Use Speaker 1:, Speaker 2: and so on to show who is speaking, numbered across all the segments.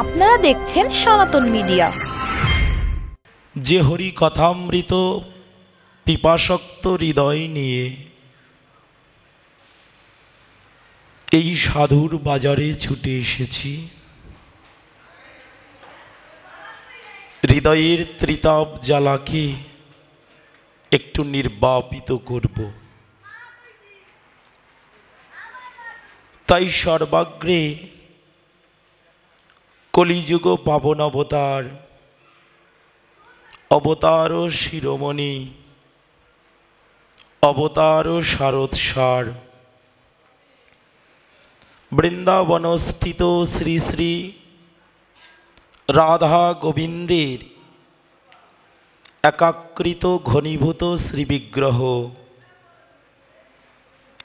Speaker 1: আপনারা দেখছেন সনাতন মিডিয়া।
Speaker 2: যে হরি কথামৃত পিপাসক্ত হৃদয় নিয়ে এই সাধুর বাজারে ছুটে এসেছি, হৃদয়ের ত্রিতাপ জ্বালাকে একটু নির্বাপিত করব। তাই সর্বাগ্রে কলিযুগ পাবন অবতার, অবতার শিরোমণি, অবতার শারদসার, বৃন্দাবনস্থিত শ্রী শ্রী রাধা গোবিন্দের একাকৃত ঘনীভূত শ্রীবিগ্রহ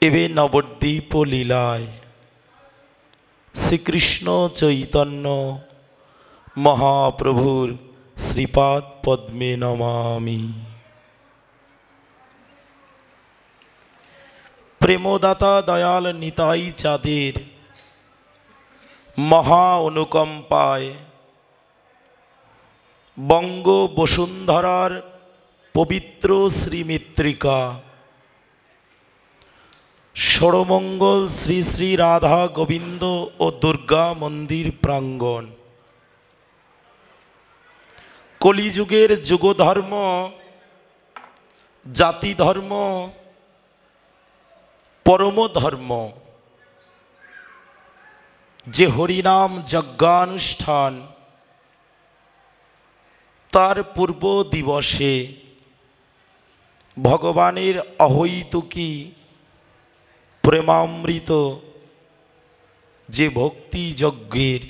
Speaker 2: এবে নবদ্বীপ লীলায় শ্রীকৃষ্ণ চৈতন্য মহাপ্রভুর শ্রীপাদ পদ্মে নমামি। প্রেমদাতা দয়াল নিতাই চাঁদের মহা অনুকম্পায় বঙ্গ বসুন্ধরার পবিত্র শ্রীমিত্রিকা ষড়মঙ্গল শ্রী শ্রী রাধা গোবিন্দ ও দুর্গা মন্দির প্রাঙ্গণ, কলিযুগের যুগধর্ম, জাতি ধর্ম, পরম ধর্ম যে হরিনাম যজ্ঞানুষ্ঠান, তার পূর্ব দিবসে ভগবানের অহৈতুকী প্রেমামৃত যে ভক্তি যজ্ঞের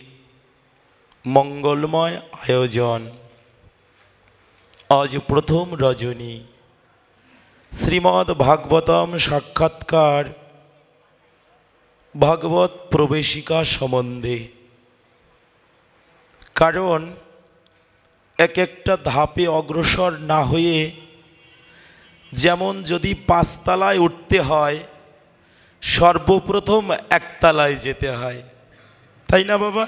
Speaker 2: মঙ্গলময় আয়োজন, আজ প্রথম রজনী শ্রীমদ্ ভাগবতম সাক্ষাৎকার ভাগবত প্রবেশিকা সম্বন্ধে। কারণ এক একটা ধাপে অগ্রসর না হয়ে, যেমন যদি পাঁচতলায় উঠতে হয় সর্বপ্রথম একতলায় যেতে হয়, তাই না বাবা?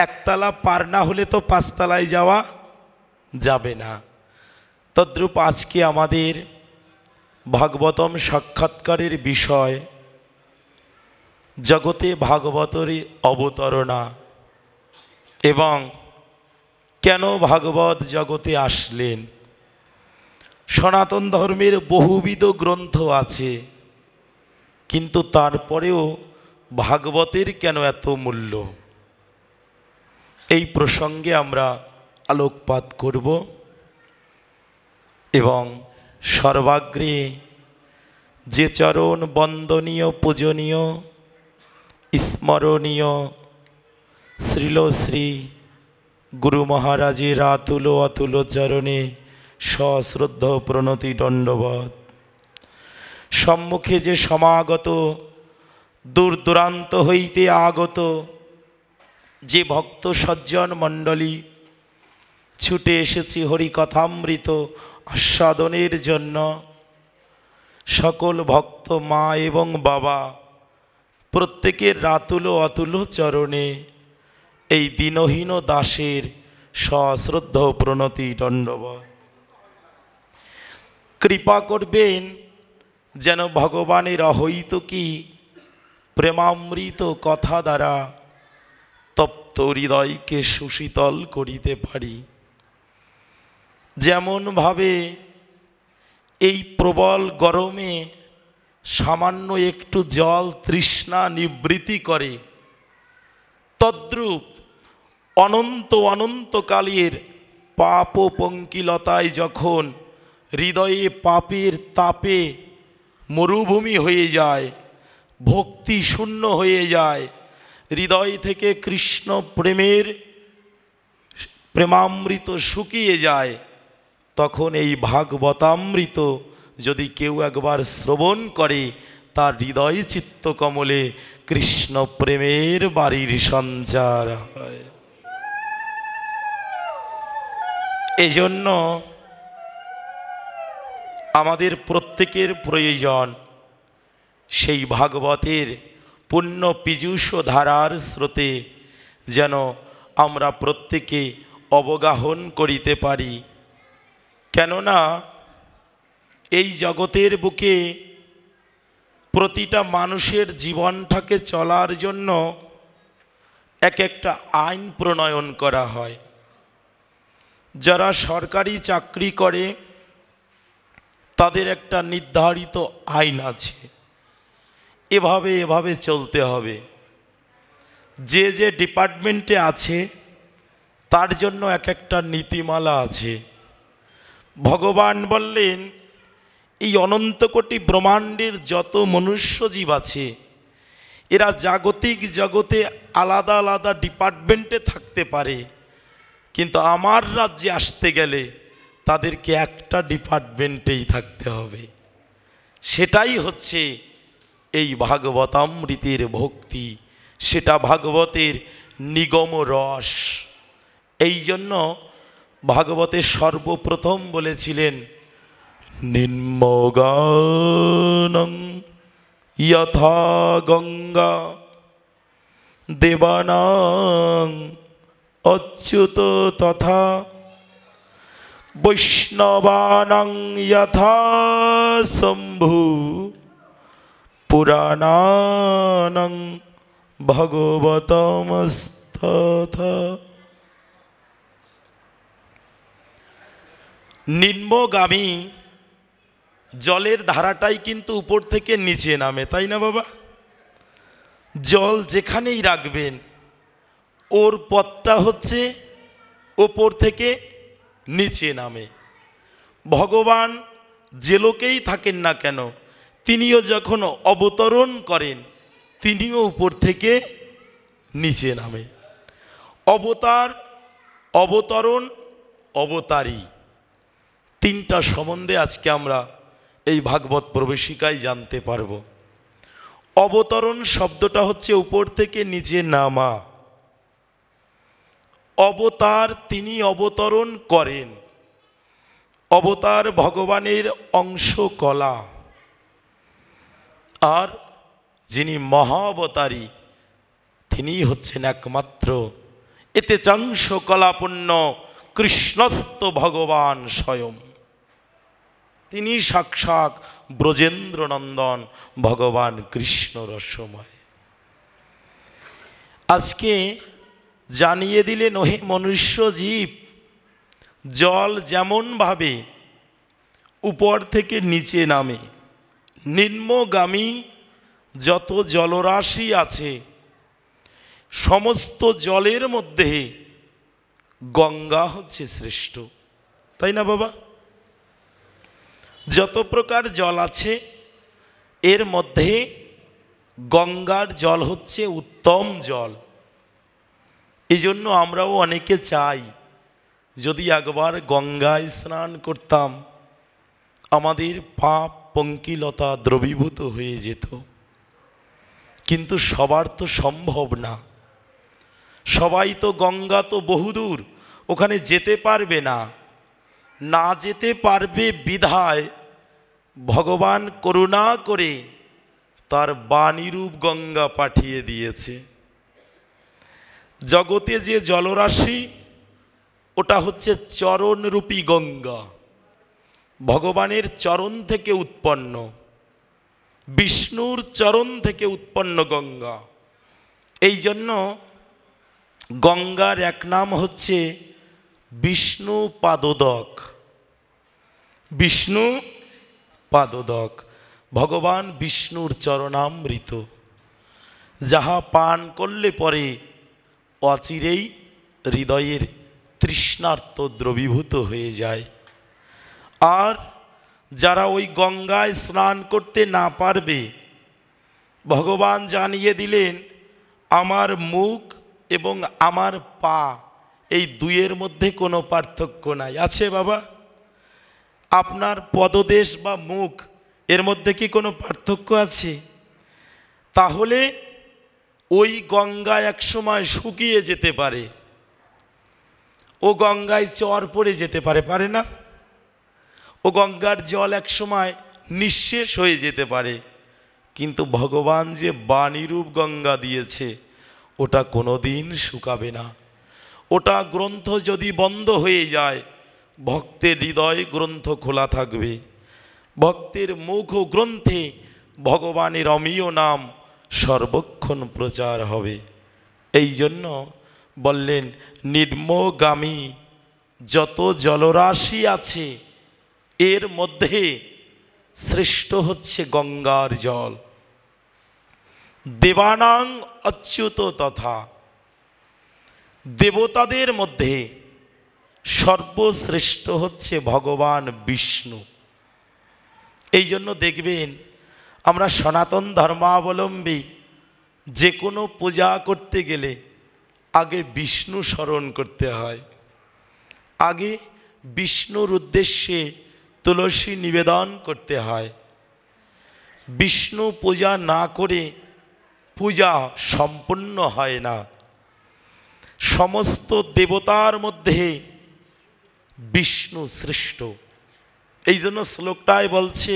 Speaker 2: একতলা পার না হলে তো পাঁচতলায় যাওয়া যাবে না। তদ্রূপ আজকে আমাদের ভাগবতম সাক্ষাৎকারের বিষয় জগতে ভাগবতের অবতারণা এবং কেন ভাগবত জগতে আসলেন। সনাতন ধর্মের বহুবিধ গ্রন্থ আছে, কিন্তু তারপরেও ভাগবতের কেন এত মূল্য, এই প্রসঙ্গে আমরা আলোকপাত করব। এবং সর্বাগ্রে যে চরণ বন্দনীয়, পূজনীয়, স্মরণীয় শ্রীল শ্রী গুরু মহারাজের আতুল অতুল চরণে সশ্রদ্ধ প্রণতি দণ্ডবৎ। সম্মুখে যে সমাগত, দূর দূরান্ত হইতে আগত যে ভক্ত সজ্জন মণ্ডলী ছুটে এসেছি হরিকথামৃত আস্বাদনের জন্য, সকল ভক্ত মা এবং বাবা প্রত্যেকের রাতুল অতুল চরণে এই দীনহীন দাসের সশ্রদ্ধ প্রণতি দণ্ডবৎ। কৃপা করবেন যেন ভগবানের অহৈতুকী প্রেমামৃত কথা দ্বারা তপ্ত হৃদয়কে সুশীতল করিতে পারি। যেমনভাবে এই প্রবল গরমে সামান্য একটু জল তৃষ্ণা নিবৃত্তি করে, তদ্রূপ অনন্ত অনন্তকালের পাপ ও পঙ্কিলতায় যখন হৃদয়ে পাপের তাপে মরুভূমি হয়ে যায়, ভক্তি শূন্য হয়ে যায়, হৃদয় থেকে কৃষ্ণ প্রেমের প্রেমামৃত শুকিয়ে যায়, তখন এই ভাগবতামৃত যদি কেউ একবার শ্রবণ করে, তার হৃদয় চিত্ত কমলে কৃষ্ণ প্রেমের বাড়ির সঞ্চার হয়। এজন্য আমাদের প্রত্যেকের প্রয়োজন সেই ভাগবতের পুণ্য পীযূষ ধারার স্রোতে যেন আমরা প্রত্যেকে অবগাহন করিতে পারি। কেননা এই জগতের বুকে প্রতিটা মানুষের জীবনটাকে চলার জন্য এক একটা আইন প্রণয়ন করা হয়। যারা সরকারি চাকরি করে তাদের একটা নির্ধারিত আইন আছে, এভাবে এভাবে চলতে হবে। যে যে ডিপার্টমেন্টে আছে তার জন্য এক একটা নীতিমালা আছে। ভগবান বললেন এই অনন্ত কোটি ব্রহ্মাণ্ডের যত মনুষ্য জীব আছে এরা জাগতিক জগতে আলাদা আলাদা ডিপার্টমেন্টে থাকতে পারে, কিন্তু আমার রাজ্যে আসতে গেলে তাদেরকে একটা ডিপার্টমেন্টেই থাকতে হবে। সেটাই হচ্ছে এই ভাগবতামৃতের ভক্তি, সেটা ভাগবতের নিগম রস। এই জন্য ভাগবতে সর্বপ্রথম বলেছিলেন নিম্নগানং যথা গঙ্গা দেবানাং অচ্যুত তথা বৈষ্ণবানাং যথা শম্ভু পুরাণানাং ভগবতমস্তথা। নিম্নগামী জলের ধারাটাই কিন্তু উপর থেকে নিচে নামে, তাই না বাবা? জল যেখানেই রাখবেন ওর পথটা হচ্ছে ওপর থেকে নিচে নামে। ভগবান যে লোকেই থাকেন না কেন তিনিও যখন অবতরণ করেন তিনিও উপর থেকে নিচে নামে। অবতার, অবতরণ, অবতারী, তিনটা সম্বন্ধে আজকে আমরা এই ভাগবত প্রবেশিকায় জানতে পারব। অবতরণ শব্দটা হচ্ছে উপর থেকে নিচে নামা। অবতার তিনি অবতরণ করেন। অবতার ভগবানের অংশ কলা। আর যিনি মহাবতারী তিনি হচ্ছেন একমাত্র এতে চাংশ কলাপূর্ণ কৃষ্ণস্ত ভগবান স্বয়ং। তিনি সাক্ষাৎ ব্রজেন্দ্র নন্দন ভগবান কৃষ্ণ রসময়। আজকে জানিয়ে দিলেন ওহে মনুষ্য জীব, জল যেমনভাবে উপর থেকে নিচে নামে, নিম্নগামী যত জলরাশি আছে সমস্ত জলের মধ্যে গঙ্গা হচ্ছে শ্রেষ্ঠ, তাই না বাবা? যত প্রকার জল আছে এর মধ্যে গঙ্গার জল হচ্ছে উত্তম জল। এই জন্য আমরাও অনেকে চাই যদি একবার গঙ্গায় স্নান করতাম আমাদের পাপ পঙ্কিলতা দ্রবীভূত হয়ে যেত। কিন্তু সবার তো সম্ভব না, সবাই তো গঙ্গা তো বহুদূর, ওখানে যেতে পারবে না। না যেতে পারবে বিধায় ভগবান করুণা করে তার বাণীরূপ গঙ্গা পাঠিয়ে দিয়েছে। জগতে যে জলরাশি ওটা হচ্ছে চরণরূপী গঙ্গা, ভগবানের চরণ থেকে উৎপন্ন, বিষ্ণুর চরণ থেকে উৎপন্ন গঙ্গা। এই জন্য গঙ্গার এক নাম হচ্ছে বিষ্ণু পাদোদক। বিষ্ণু পাদোদক, ভগবান বিষ্ণুর চরণামৃত, যাহা পান করলে পরে অচিরেই হৃদয়ের তৃষ্ণার্ত দ্রবীভূত হয়ে যায়। আর যারা ওই গঙ্গায় স্নান করতে না পারবে, ভগবান জানিয়ে দিলেন আমার মুখ এবং আমার পা এই দুইয়ের মধ্যে কোনো পার্থক্য নাই। আছে বাবা? আপনার পদদেশ বা মুখ এর মধ্যে কি কোনো পার্থক্য আছে? তাহলে ওই গঙ্গা একসময় শুকিয়ে যেতে পারে, ও গঙ্গায় চর পড়ে যেতে পারে, পারে না? ও গঙ্গার জল একসময় নিঃশেষ হয়ে যেতে পারে, কিন্তু ভগবান যে বাণীরূপ গঙ্গা দিয়েছে ওটা কোনোদিন শুকাবে না। ওটা গ্রন্থ যদি বন্ধ হয়ে যায়, ভক্তের হৃদয় গ্রন্থ খোলা থাকবে, ভক্তের মুখ ও গ্রন্থে ভগবানের অমীয় নাম সর্বক্ষণ প্রচার হবে। এই জন্য বললেন নিম্নগামী যত জলরাশি আছে এর মধ্যে শ্রেষ্ঠ হচ্ছে গঙ্গার জল। দেবানাং অচ্যুত তথা, দেবতাদের মধ্যে সর্বশ্রেষ্ঠ হচ্ছে ভগবান বিষ্ণু। এই জন্য দেখবেন আমরা সনাতন ধর্মাবলম্বী যে কোনো পূজা করতে গেলে আগে বিষ্ণু স্মরণ করতে হয়, আগে বিষ্ণুর উদ্দেশ্যে তুলসী নিবেদন করতে হয়। বিষ্ণু পূজা না করে পূজা সম্পূর্ণ হয় না। সমস্ত দেবতার মধ্যে বিষ্ণু শ্রেষ্ঠ। এই জন্য শ্লোকটায় বলছে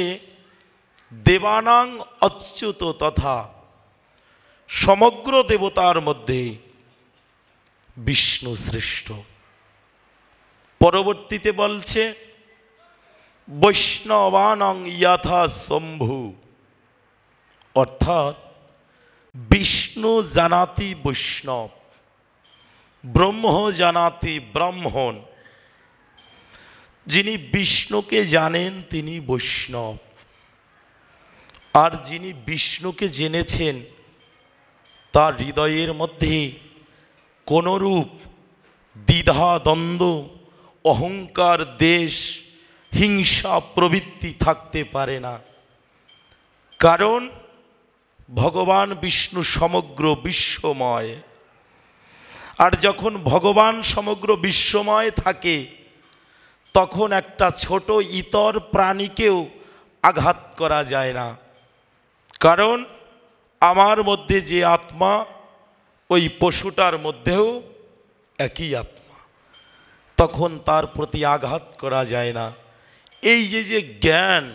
Speaker 2: দেবানাং অচ্যুত তথা, সমগ্র দেবতার মধ্যে বিষ্ণু শ্রেষ্ঠ। পরবর্তীতে বলছে বৈষ্ণবানাং যথা শম্ভু, অর্থাৎ বিষ্ণু জানাতি বৈষ্ণব, ব্রহ্ম জানাতি ব্রাহ্মণ। যিনি বিষ্ণুকে জানেন তিনি বৈষ্ণব, আর যিনি বিষ্ণুকে জেনেছেন তার হৃদয়ের মধ্যে কোনরূপ দ্বিধা দ্বন্দ্ব অহংকার দ্বেষ হিংসা প্রবৃত্তি থাকতে পারে না। কারণ ভগবান বিষ্ণু সমগ্র বিশ্বময়, আর যখন ভগবান সমগ্র বিশ্বময় থাকে তখন একটা ছোট ইতর প্রাণীকেও আঘাত করা যায় না। কারণ আমার মধ্যে যে আত্মা ওই পশুটার মধ্যেও একই আত্মা, তখন তার প্রতি আঘাত করা যায় না। এই যে জ্ঞান,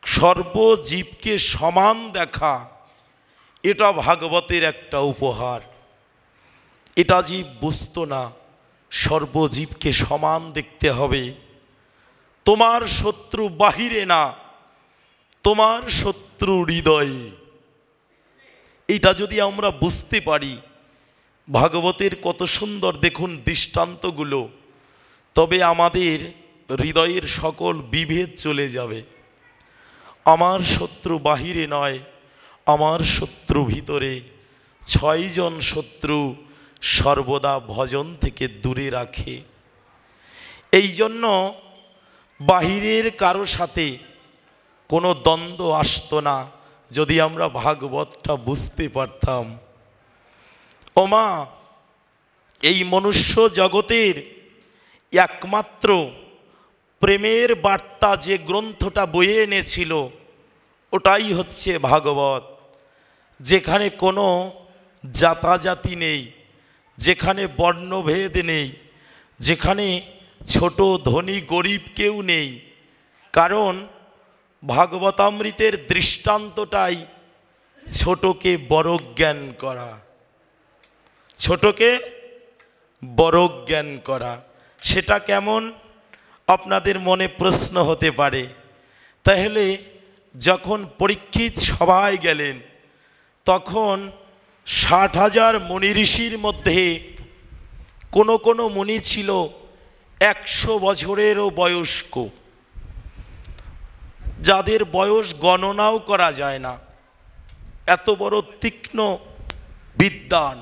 Speaker 2: সর্বজীবকে সমান দেখা, এটা ভাগবতের একটা উপহার। এটা জীব বুঝতো না, সর্বজীবকে সমান দেখতে হবে। তোমার শত্রু বাহিরে না, তোমার শত্রু হৃদয়ে। এটা যদি আমরা বুঝতে পারি, ভাগবতের কত সুন্দর দেখুন দৃষ্টান্তগুলো, তবে আমাদের হৃদয়ের সকল বিভেদ চলে যাবে। আমার শত্রু বাহিরে নয়, আমার শত্রু ভিতরে। 6 জন শত্রু সর্বদা ভজন থেকে দূরে রাখে। এই জন্য বাহিরের কারো সাথে কোনো দ্বন্দ্ব আসতো না যদি আমরা ভাগবতটা বুঝতে পারতাম। ওমা, এই মনুষ্য জগতের একমাত্র প্রেমের বার্তা যে গ্রন্থটা বয়ে এনেছিল ওটাই হচ্ছে ভাগবত, যেখানে কোনো জাতাজাতি নেই, যেখানে বর্ণভেদ নেই, যেখানে ছোট ধনী গরিব কেউ নেই। কারণ ভাগবতামৃতের দৃষ্টান্তটাই ছোটকে বড় জ্ঞান করা, ছোটকে বড় জ্ঞান করা। সেটা কেমন আপনাদের মনে প্রশ্ন হতে পারে। তাহলে যখন পরীক্ষিত সভায় গেলেন তখন 60,000 মুনি ঋষির মধ্যে কোনো মুনি ছিল 100 বছরেরও বয়স্ক, যাদের বয়স গণনাও করা যায় না। এত বড় তীক্ষ্ণ বিদ্বান,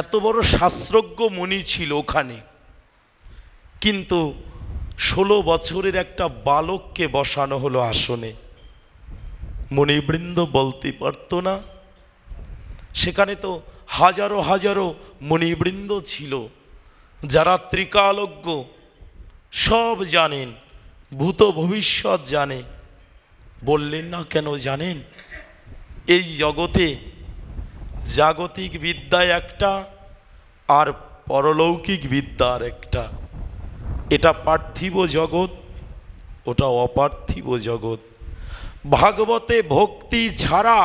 Speaker 2: এত বড় শাস্ত্রজ্ঞ মুনি ছিল ওখানে। কিন্তু 16 বছরের একটা বালককে বসানো হলো আসনে। মুনিবৃন্দ বলতে পারতো না? সেখানে তো হাজারো হাজারো মুনিবৃন্দ ছিল যারা ত্রিকালজ্ঞ, সব জানেন, ভূত ভবিষ্যৎ জানে। বললেন না কেন জানেন? এই জগতে জাগতিক বিদ্যা একটা আর পরলৌকিক বিদ্যার একটা। এটা পার্থিব জগৎ, ওটা অপার্থিব জগৎ। ভাগবতে ভক্তি ছাড়া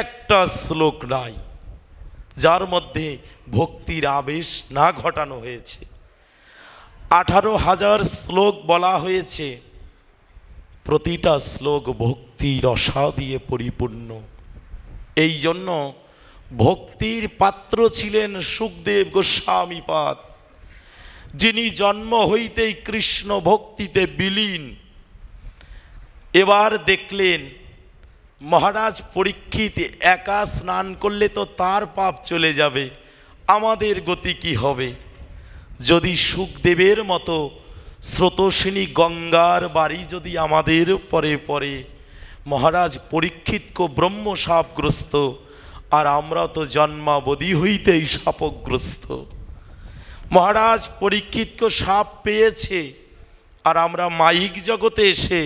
Speaker 2: একটা শ্লোক নাই। যার মধ্যে ভক্তির আবেশ না ঘটানো হয়েছে। 18,000 শ্লোক বলা হয়েছে, প্রতিটা শ্লোক ভক্তির রসা দিয়ে পরিপূর্ণ। এই জন্য ভক্তির পাত্র ছিলেন সুখদেব গোস্বামীপাদ, যিনি জন্ম হইতেই কৃষ্ণ ভক্তিতে বিলীন। এবার দেখলেন মহারাজ পরীক্ষিত একা স্নান করলে তো তার পাপ চলে যাবে, আমাদের গতি কি হবে? যদি সুখদেবের মতো স্রোতস্বিনী গঙ্গার বাড়ি যদি আমাদের পরে পরে, মহারাজ পরীক্ষিতকে ব্রহ্মশাপগ্রস্ত, আর আমরা তো জন্মাবধি হইতেই শাপগ্রস্ত। মহারাজ পরীক্ষিতকে সাপ পেয়েছে, আর আমরা মাইক জগতে এসে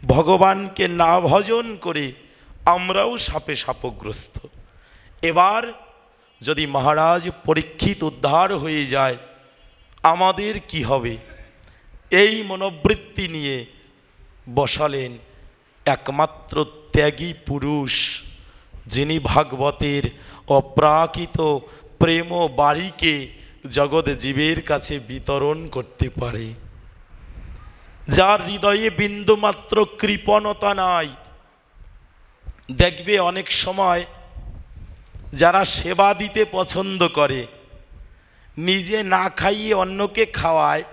Speaker 2: ভগবানকে না ভজন করে আমরাও সাপে শাপগ্রস্ত। এবার যদি মহারাজ পরীক্ষিত উদ্ধার হয়ে যায়, আমাদের কি হবে? এই মনোবৃত্তি নিয়ে বসালেন একমাত্র ত্যাগী পুরুষ, যিনি ভাগবতের অপ্রাকৃত প্রেম বাড়িকে জগৎ জীবের কাছে বিতরণ করতে পারে, যার হৃদয়ে বিন্দুমাত্র কৃপণতা নাই। দেখবে অনেক সময় যারা সেবা দিতে পছন্দ করে, নিজে না খাইয়ে অন্যকে খাওয়ায়,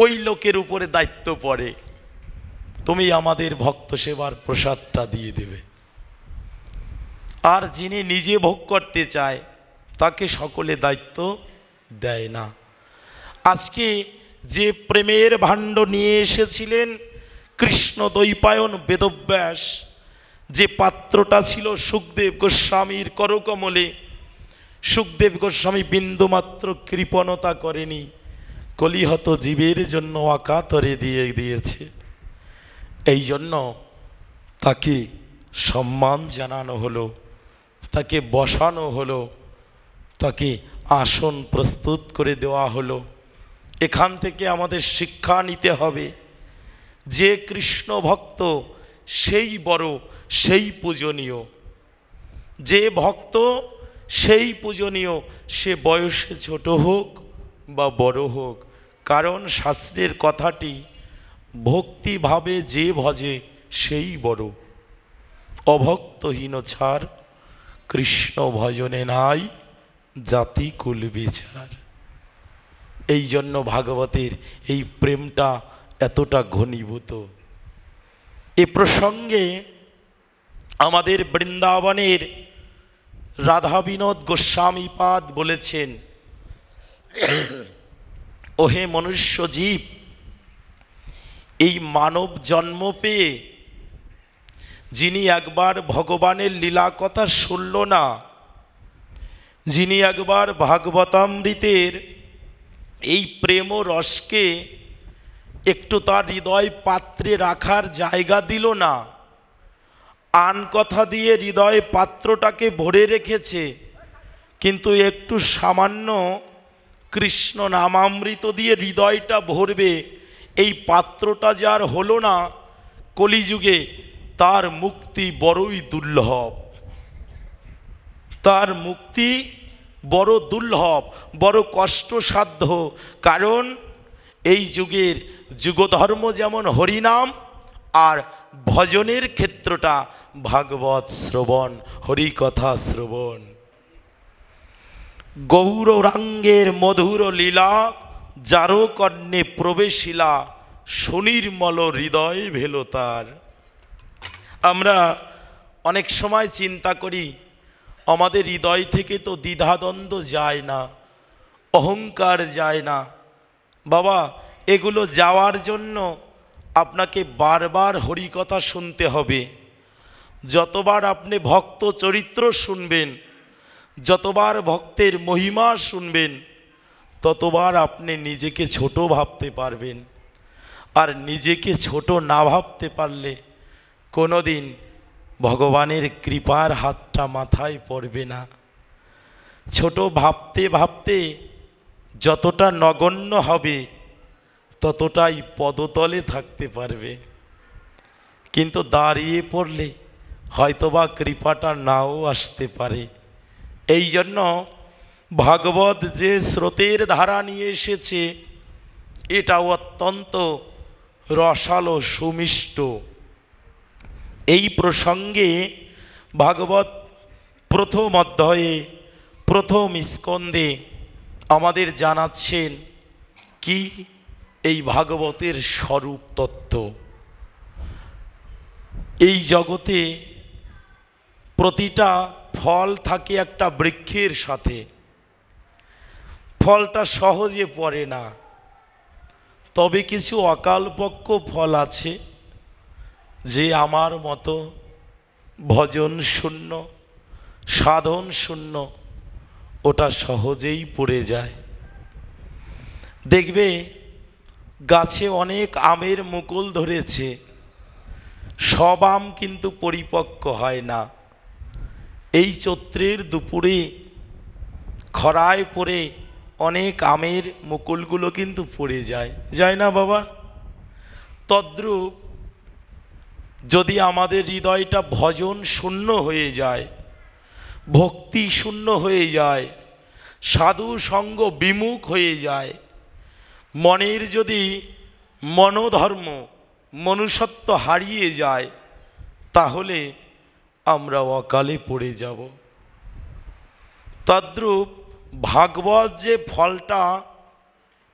Speaker 2: ওই লোকের উপরে দায়িত্ব পড়ে, তুমি আমাদের ভক্ত সেবার প্রসাদটা দিয়ে দেবে। আর যিনি নিজে ভোগ করতে চায়, তাকে সকলে দায়িত্ব দেয় না। আজকে যে প্রেমের ভাণ্ড নিয়ে এসেছিলেন কৃষ্ণ দ্বৈপায়ন বেদব্যাস, যে পাত্রটা ছিল সুখদেব গোস্বামীর করকমলে, সুখদেব গোস্বামী বিন্দুমাত্র কৃপণতা করেনি, কলিহত জীবের জন্য অকাতরে দিয়ে দিয়েছে। এই জন্য তাকে সম্মান জানানো হলো, তাকে বসানো হলো, তাকে আসন প্রস্তুত করে দেওয়া হলো। এখান থেকে আমাদের শিক্ষা নিতে হবে, যে কৃষ্ণ ভক্ত সেই বড়, সেই পূজনীয়। যে ভক্ত সেই পূজনীয়, সে বয়সে ছোট হোক বা বড় হোক। কারণ শাস্ত্রের কথাটি, ভক্তিভাবে যে ভজে সেই বড়, অভক্তহীন ছাড় কৃষ্ণ ভজনে নাই জাতি কুল বিচার। এই জন্য ভাগবতের এই প্রেমটা এতটা ঘনীভূত। এ প্রসঙ্গে আমাদের বৃন্দাবনের রাধা বিনোদ গোস্বামীপাদ বলেছেন, ওহে মনুষ্য জীব, এই মানব জন্ম পেয়ে যিনি একবার ভগবানের লীলা কথা শুনল না, যিনি একবার ভাগবতামৃতের এই প্রেম রসকে একটু তার হৃদয় পাত্রে রাখার জায়গা দিল না, আন কথা দিয়ে হৃদয় পাত্রটাকে ভরে রেখেছে, কিন্তু একটু সামান্য কৃষ্ণ নামামৃত দিয়ে হৃদয়টা ভরবে, এই পাত্রটা যার হলো না, কলিযুগে তার মুক্তি বড়ই দুর্লভ। তার মুক্তি বড় দুর্লভ, বড় কষ্টসাধ্য। কারণ এই যুগের যুগধর্ম যেমন হরিনাম, আর ভজনের ক্ষেত্রটা ভাগবত শ্রবণ, হরিকথা শ্রবণ। গৌরাঙ্গের মধুর লীলা যারো কর্ণে প্রবেশিলা, সুনির্মল হৃদয় ভেল তার। আমরা অনেক সময় চিন্তা করি, আমাদের হৃদয় থেকে তো দ্বিধাদ্বন্দ্ব যায় না, অহংকার যায় না। বাবা, এগুলো যাওয়ার জন্য আপনাকে বারবার হরিকথা শুনতে হবে। যতবার আপনি ভক্ত চরিত্র শুনবেন, যতবার ভক্তের মহিমা শুনবেন, ততবার আপনি নিজেকে ছোট ভাবতে পারবেন। আর নিজেকে ছোট না ভাবতে পারলে কোনোদিন ভগবানের কৃপার হাতটা মাথায় পড়বে না। ছোট ভাবতে ভাবতে যতটা নগণ্য হবে, ততটাই পদতলে থাকতে পারবে। কিন্তু দাঁড়িয়ে পড়লে হয়তোবা কৃপাটা নাও আসতে পারে। এই জন্য ভাগবত যে স্রোতের ধারা নিয়ে এসেছে এটা অত্যন্ত রসালো সুমিষ্ট। এই প্রসঙ্গে ভাগবত প্রথম অধ্যায়ে প্রথম স্কন্ধে আমাদের জানাচ্ছেন কি এই ভাগবতের স্বরূপ তত্ত্ব। এই জগতে প্রতিটা ফল থাকে একটা বৃক্ষের সাথে, ফলটা সহজে পড়ে না, তবে কিছু অকালপক্ষ ফল আছে যে আমার মতো ভজন শূন্য সাধন শূন্য ওটা সহজেই পড়ে যায়। দেখবে গাছে অনেক আমের মুকুল ধরেছে, সব আম কিন্তু পরিপক্ক হয় না। এই চৈত্রের দুপুরে খরায় পড়ে অনেক আমের মুকুলগুলো কিন্তু পড়ে যায় না বাবা? তদ্রূপ যদি আমাদের হৃদয়টা ভজন শূন্য হয়ে যায়, ভক্তি শূন্য হয়ে যায়, সাধু সঙ্গ বিমুখ হয়ে যায়, মনের যদি মনোধর্ম মনুষ্যত্ব হারিয়ে যায়, তাহলে আমরা অকালে পড়ে যাব। তদ্রূপ ভাগবত যে ফলটা,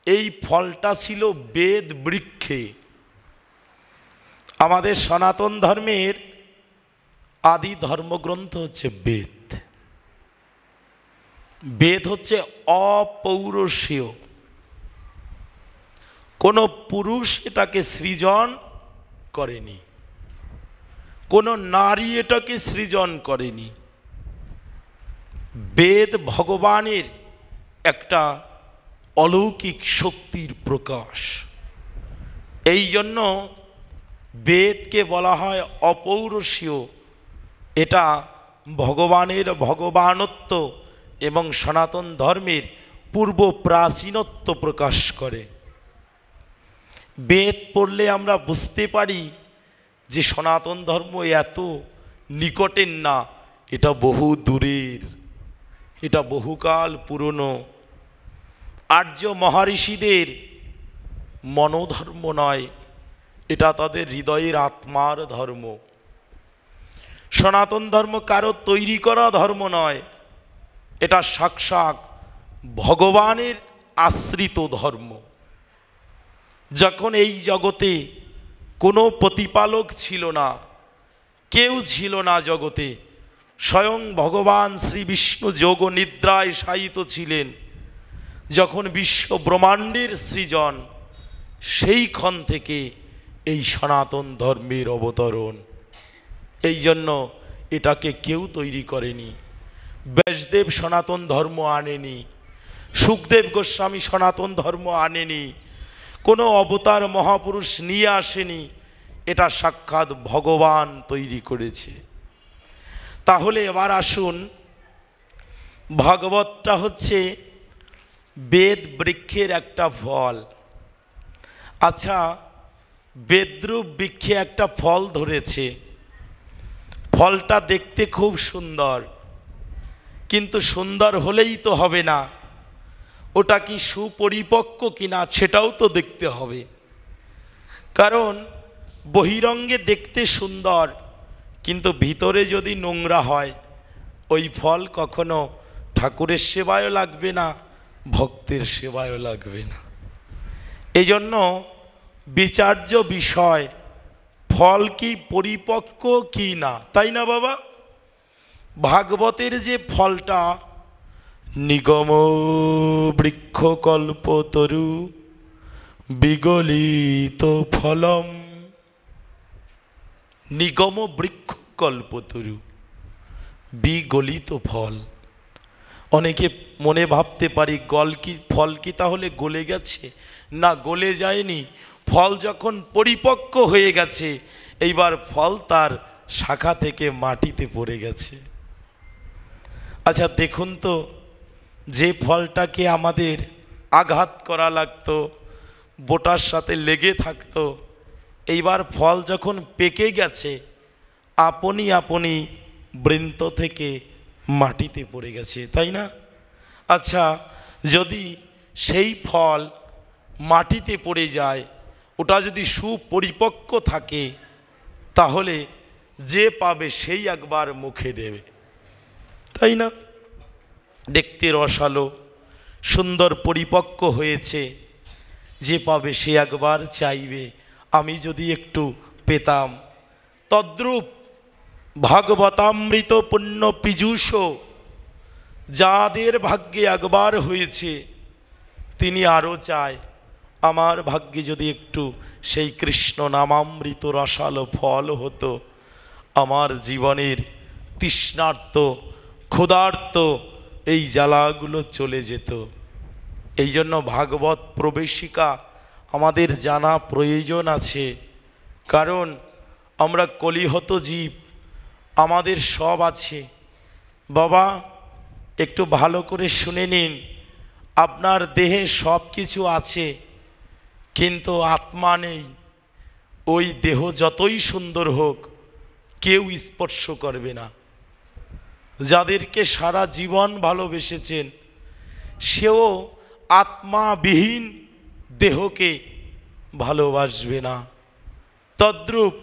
Speaker 2: এই ফলটা ছিল বেদ বৃক্ষে। আমাদের সনাতন ধর্মের আদি ধর্মগ্রন্থ হচ্ছে বেদ। বেদ হচ্ছে অপৌরুষীয়, কোনো পুরুষ এটাকে সৃজন করেনি, কোনো নারী এটাকে সৃজন করেনি। বেদ ভগবানের একটা অলৌকিক শক্তির প্রকাশ। এই জন্য বেদকে বলা হয় অপৌরুষীয়। এটা ভগবানের ভগবানত্ব এবং সনাতন ধর্মের পূর্ব প্রাচীনত্ব প্রকাশ করে। বেদ পড়লে আমরা বুঝতে পারি যে সনাতন ধর্ম এত নিকটের না, এটা বহু দূরের, এটা বহুকাল পুরনো। আর্য মহর্ষিদের মনোধর্ম নয়, এটা তাদের হৃদয়ের আত্মার ধর্ম। সনাতন ধর্ম কারো তৈরি করা ধর্ম নয়, এটা সাক্ষাৎ ভগবানের আশ্রিত ধর্ম। যখন এই জগতে কোনো প্রতিপালক ছিল না, কেউ ছিল না জগতে, স্বয়ং ভগবান শ্রী বিষ্ণু যোগ নিদ্রায় শায়িত ছিলেন। যখন বিশ্ব ব্রহ্মাণ্ডের সৃজন, সেইক্ষণ থেকে এই সনাতন ধর্মের অবতরণ। এই জন্য এটাকে কেউ তৈরি করেনি। ব্যাসদেব সনাতন ধর্ম আনেনি, সুখদেব গোস্বামী সনাতন ধর্ম আনেনি, কোনো অবতার মহাপুরুষ নিয়ে আসেনি, এটা সাক্ষাৎ ভগবান তৈরি করেছে। তাহলে এবার আসুন, ভাগবতটা হচ্ছে বেদ বৃক্ষের একটা ফল। আচ্ছা, বেদ্রুপ বৃক্ষে একটা ফল ধরেছে, ফলটা দেখতে খুব সুন্দর, কিন্তু সুন্দর হলেই তো হবে না, ওটা কি সুপরিপক্ক কিনা সেটাও তো দেখতে হবে। কারণ বহিরঙ্গে দেখতে সুন্দর, কিন্তু ভিতরে যদি নোংরা হয়, ওই ফল কখনো ঠাকুরের সেবায়ও লাগবে না, ভক্তের সেবায়ও লাগবে না। এই জন্য বিচার্য বিষয় ফল কি পরিপক্ক কি না, তাই না বাবা? ভাগবতের যে ফলটা, নিগম বৃক্ষ কল্পতরু বিগলিত ফলম, নিগম বৃক্ষ কল্পতরু বিগলিত ফল। অনেকে মনে ভাবতে পারি ফল কি তাহলে গলে গেছে? না, গলে যায়নি। ফল যখন পরিপক্ক হয়ে গেছে, এইবার ফল তার শাখা থেকে মাটিতে পড়ে গেছে। আচ্ছা দেখুন তো, যে ফলটাকে আমাদের আঘাত করা লাগতো, বোটার সাথে লেগে থাকতো, এইবার ফল যখন পেকে গেছে, আপনি আপনি বৃন্ত থেকে মাটিতে পড়ে গেছে, তাই না? আচ্ছা, যদি সেই ফল মাটিতে পড়ে যায়, ওটা যদি সুপরিপক্ক থাকে, তাহলে যে পাবে সেই একবার মুখে দেবে, তাই না? দেখতে রসালো, সুন্দর পরিপক্ক হয়েছে, যে পাবে সে একবার চাইবে আমি যদি একটু পেতাম। তদ্রূপ ভাগবতামৃত পুণ্য পীযূষ যাদের ভাগ্যে একবার হয়েছে, তিনি আরও চায় আমার ভাগ্যে যদি একটু সেই কৃষ্ণ নামামৃত রসালো ফল হতো, আমার জীবনের তৃষ্ণার্ত ক্ষুধার্ত এই জ্বালাগুলো চলে যেত। এই জন্য ভাগবত প্রবেশিকা আমাদের জানা প্রয়োজন আছে, কারণ আমরা কলিহত জীব, আমাদের সব আছে। বাবা, একটু ভালো করে শুনে নিন, আপনার দেহে সব কিছু আছে, কিন্তু আত্মা নেই। ওই দেহ যতই সুন্দর হোক, কেউ স্পর্শ করবে না। যাদেরকে সারা জীবন ভালোবেসেছেন, সেও আত্মাবিহীন দেহকে ভালোবাসবে না। তদ্রূপ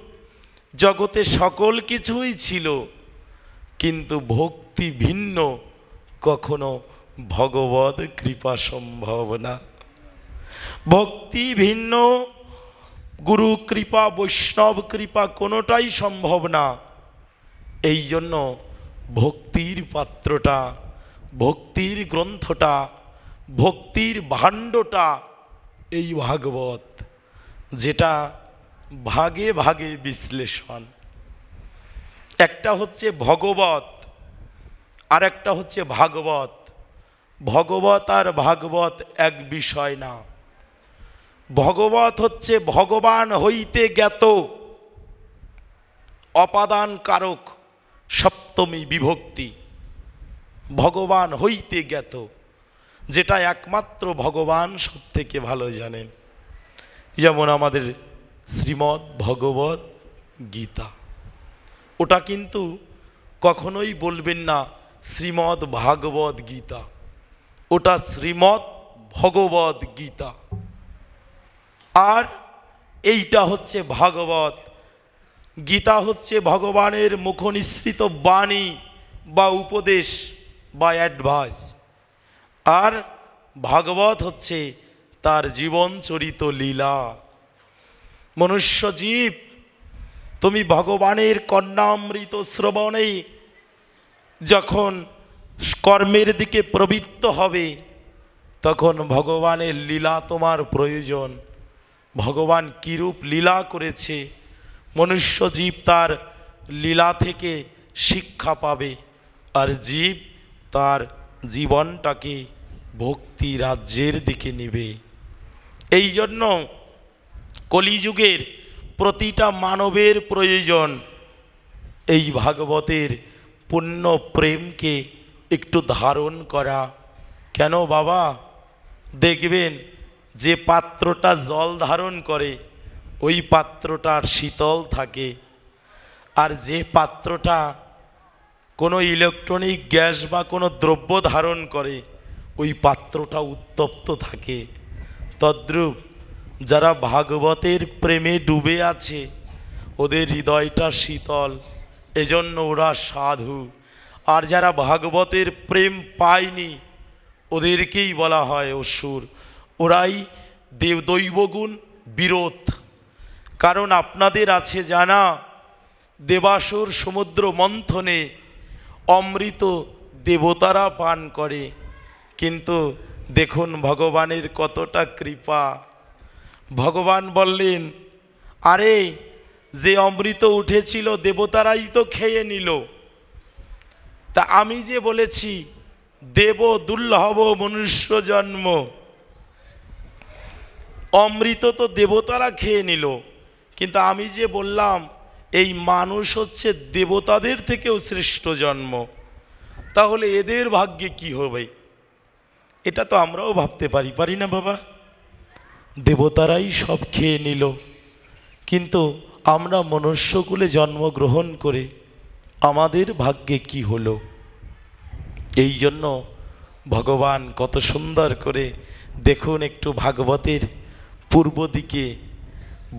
Speaker 2: জগতে সকল কিছুই ছিল, কিন্তু ভক্তি ভিন্ন কখনো ভগবত কৃপা সম্ভব না। ভক্তি ভিন্ন গুরু কৃপা, বৈষ্ণব কৃপা কোনোটাই সম্ভব না। এই জন্য ভক্তির পাত্রটা, ভক্তির গ্রন্থটা, ভক্তির ভাণ্ডটা এই ভাগবত, যেটা ভাগে ভাগে বিশ্লেষণ। একটা হচ্ছে ভগবত, আর একটা হচ্ছে ভাগবত। ভগবত আর ভাগবত এক বিষয় না। ভগবত হচ্ছে ভগবান হইতে জ্ঞাত, অপাদান কারক, সপ্তমী বিভক্তি। ভগবান হইতে জ্ঞাত, যেটা একমাত্র ভগবান সব থেকে ভালো জানেন। যেমন আমাদের শ্রীমদ্ ভগবত গীতা, ওটা কিন্তু কখনোই বলবেন না শ্রীমদ্ ভাগবত গীতা, ওটা শ্রীমদ্ ভগবত গীতা। আর এইটা হচ্ছে ভাগবত। গীতা হচ্ছে ভগবানের মুখনিসৃত বাণী বা উপদেশ বা অ্যাডভাইস, আর ভাগবত হচ্ছে তার জীবন চরিত লীলা। মনুষ্য জীব, তুমি ভগবানের কর্ণামৃত শ্রবণে যখন কর্মের দিকে প্রবৃত্ত হবে, তখন ভগবানের লীলা তোমার প্রয়োজন। ভগবান কিরূপ লীলা করেছে, মনুষ্য জীব তার লীলা থেকে শিক্ষা পাবে, আর জীব তার জীবনটাকে ভক্তি রাজ্যের দিকে নেবে। এই জন্য কলিযুগের প্রতিটা মানবের প্রয়োজন এই ভাগবতের পূর্ণ প্রেমকে একটু ধারণ করা। কেন বাবা? দেখবেন যে পাত্রটা জল ধারণ করে ওই পাত্রটার শীতল থাকে, আর যে পাত্রটা কোনো ইলেকট্রনিক গ্যাস বা কোনো দ্রব্য ধারণ করে ওই পাত্রটা উত্তপ্ত থাকে। তদ্রূপ যারা ভাগবতের প্রেমে ডুবে আছে ওদের হৃদয়টা শীতল, এজন্য ওরা সাধু। আর যারা ভাগবতের প্রেম পায়নি ওদেরকেই বলা হয় অসুর, ওরাই দৈবগুণ বিরোধ। কারণ আপনাদের আছে জানা, দেবাসুর সমুদ্র মন্থনে অমৃত দেবতারা পান করে, কিন্তু দেখুন ভগবানের কতটা কৃপা। ভগবান বললেন, আরে যে অমৃত উঠেছিল দেবতারাই তো খেয়ে নিল, তা আমি যে বলেছি দেব দুর্লভ মনুষ্য জন্ম, অমৃত তো দেবতারা খেয়ে নিল, কিন্তু আমি যে বললাম এই মানুষ হচ্ছে দেবতাদের থেকেও শ্রেষ্ঠ জন্ম, তাহলে এদের ভাগ্যে কি হবে? এটা তো আমরাও ভাবতে পারি না বাবা? দেবতারাই সব খেয়ে নিল, কিন্তু আমরা মনুষ্যকুলে জন্মগ্রহণ করে আমাদের ভাগ্যে কি হলো? এই জন্য ভগবান কত সুন্দর করে দেখুন, একটু ভাগবতের পূর্ব দিকে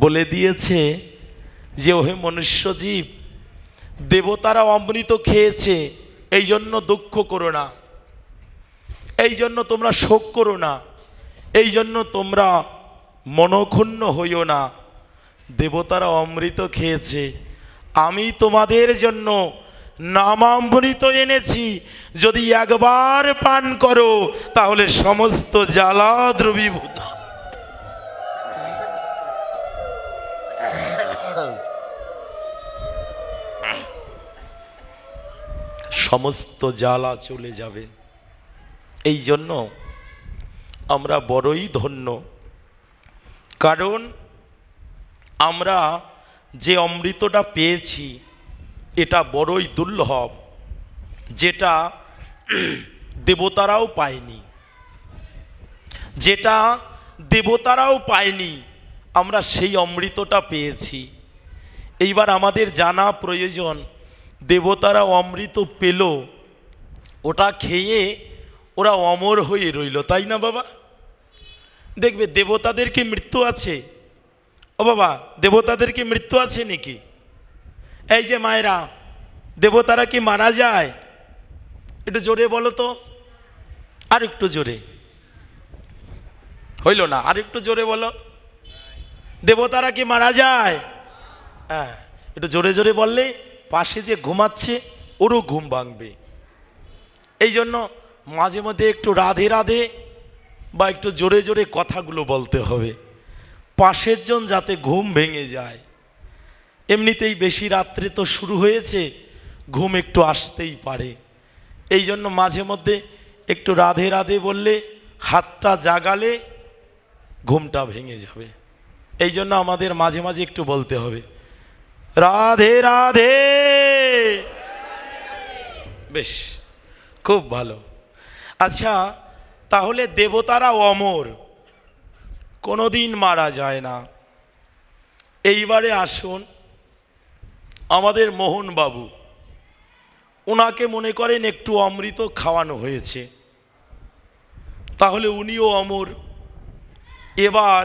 Speaker 2: বলে দিয়েছে যে ওহে মনুষ্য জীব, দেবতারা অমৃত খেয়েছে, এই জন্য দুঃখ করো না, এই জন্য তোমরা শোক করো না, এই জন্য তোমরা মনক্ষুণ্ণ হইও না। দেবতারা অমৃত খেয়েছে, আমি তোমাদের জন্য নামামৃত এনেছি, যদি একবার পান করো তাহলে সমস্ত জ্বালা দ্রবীভূত, সমস্ত জ্বালা চলে যাবে। এই জন্য আমরা বড়ই ধন্য, কারণ আমরা যে অমৃতটা পেয়েছি এটা বড়ই দুর্লভ, যেটা দেবতারাও পায়নি, যেটা দেবতারাও পায়নি, আমরা সেই অমৃতটা পেয়েছি। এইবার আমাদের জানা প্রয়োজন, দেবতারা অমৃত পেল, ওটা খেয়ে ওরা অমর হয়ে রইল, তাই না বাবা? দেখবে দেবতাদের কি মৃত্যু আছে? ও বাবা, দেবতাদের কি মৃত্যু আছে নাকি? এই যে মায়েরা, দেবতারা কি মারা যায়? একটু জোরে বলো তো, আর একটু জোরে, হইল না, আর একটু জোরে বলো। দেবতারা কি মারা যায়? হ্যাঁ, একটু জোরে জোরে বললে পাশে যে ঘুমাচ্ছে ওরও ঘুম ভাঙবে। এই জন্য মাঝে মধ্যে একটু রাধে রাধে বা একটু জোরে জোরে কথাগুলো বলতে হবে, পাশের জন যাতে ঘুম ভেঙে যায়। এমনিতেই বেশি রাত্রে তো শুরু হয়েছে, ঘুম একটু আসতেই পারে। এই জন্য মাঝে মধ্যে একটু রাধে রাধে বললে, হাতটা জাগালে ঘুমটা ভেঙে যাবে। এই জন্য আমাদের মাঝে মাঝে একটু বলতে হবে রাধে রাধে। বেশ, খুব ভালো। আচ্ছা, তাহলে দেবতারা অমর, কোনোদিন মারা যায় না। এইবারে আসুন আমাদের মোহন বাবু, ওনাকে মনে করেন একটু অমৃত খাওয়ানো হয়েছে, তাহলে উনিও অমর। এবার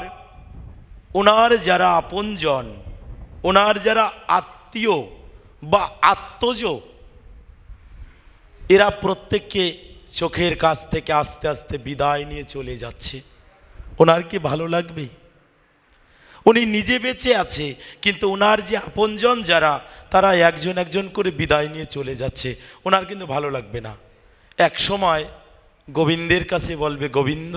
Speaker 2: ওনার যারা আপনজন, ওনার যারা আত্মীয় বা আত্মজ, এরা প্রত্যেককে চোখের কাছ থেকে আস্তে আস্তে বিদায় নিয়ে চলে যাচ্ছে। ওনার কি ভালো লাগবে? উনি নিজে বেঁচে আছে, কিন্তু ওনার যে আপনজন যারা, তারা একজন একজন করে বিদায় নিয়ে চলে যাচ্ছে, ওনার কিন্তু ভালো লাগবে না। এক সময় গোবিন্দের কাছে বলবে, গোবিন্দ,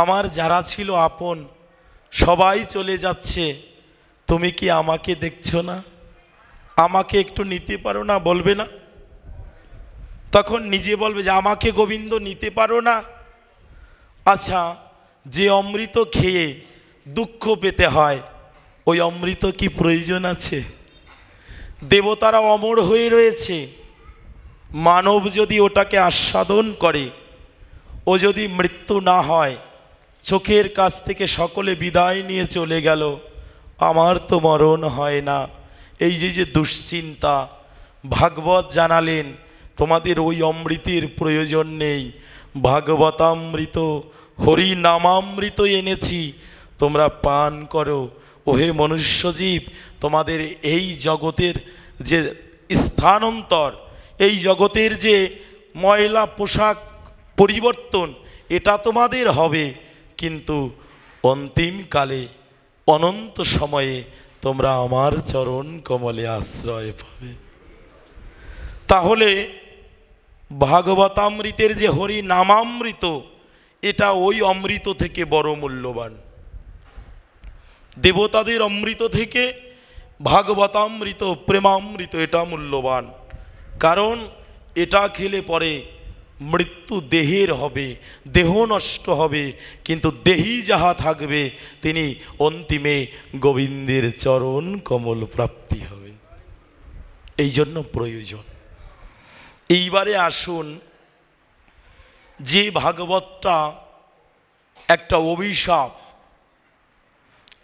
Speaker 2: আমার যারা ছিল আপন সবাই চলে যাচ্ছে, তুমি কি আমাকে দেখছো না? আমাকে একটু নিতে পারো না? বলবে না? তখন নিজে বলবে যে আমাকে গোবিন্দ নিতে পারো না? আচ্ছা, যে অমৃত খেয়ে দুঃখ পেতে হয়, ওই অমৃত কি প্রয়োজন আছে? দেবতারা অমর হয়ে রয়েছে, মানব যদি ওটাকে আস্বাদন করে, ও যদি মৃত্যু না হয়, চোখের কাছ থেকে সকলে বিদায় নিয়ে চলে গেল, আমার তো মরণ হয় না। এই যে যে দুশ্চিন্তা, ভাগবত জানালেন তোমাদের ওই অমৃতের প্রয়োজন নেই, ভাগবতামৃত হরি নামামৃত এনেছি, তোমরা পান করো। ওহে মনুষ্যজীব, তোমাদের এই জগতের যে স্থানান্তর, এই জগতের যে ময়লা পোশাক পরিবর্তন, এটা তোমাদের হবে, কিন্তু অন্তিমকালে অনন্ত সময়ে তোমরা আমার চরণ কমলে আশ্রয় পাবে। তাহলে ভাগবতামৃতের যে হরি নামামৃত, এটা ওই অমৃত থেকে বড় মূল্যবান। দেবতাদের অমৃত থেকে ভাগবতামৃত, প্রেমামৃত, এটা মূল্যবান, কারণ এটা খেলে পরে মৃত্যু দেহের হবে, দেহ নষ্ট হবে, কিন্তু দেহি যাহা থাকবে তিনি অন্তিমে গোবিন্দের চরণ কমল প্রাপ্তি হবে। এই জন্য প্রয়োজন। এইবারে আসুন, যে ভাগবতটা একটা অভিশাপ,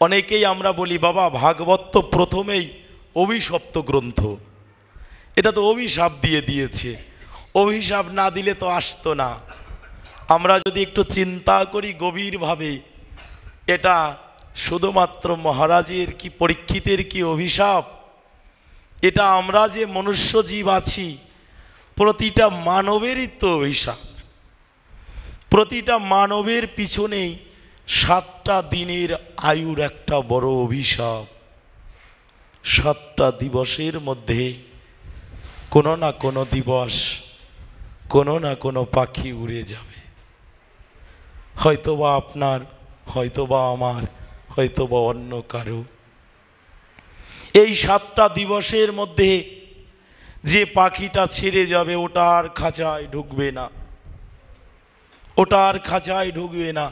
Speaker 2: অনেকেই আমরা বলি বাবা ভাগবত তো প্রথমেই অভিশপ্ত গ্রন্থ, এটা তো অভিশাপ দিয়ে দিয়েছে। অভিশাপ না দিলে তো আসতো না। আমরা যদি একটু চিন্তা করি গভীরভাবে, এটা শুধুমাত্র মহারাজের কি পরীক্ষিতের কি অভিশাপ? এটা আমরা যে মনুষ্য জীব আছি প্রতিটা মানবেরই তো অভিশাপ। প্রতিটা মানবের পিছনেই 7টা দিনের আয়ুর একটা বড় অভিশাপ। 7টা দিবসের মধ্যে কোনো না কোনো দিবস কোনো না কোনো পাখি উড়ে যাবে, হয়তোবা আপনার, হয়তোবা আমার, হয়তোবা অন্য কারো। এই 7টা দিবসের মধ্যে যে পাখিটা ছেড়ে যাবে ওটা আর খাঁচায় ঢুকবে না, ওটা আর খাঁচায় ঢুকবে না।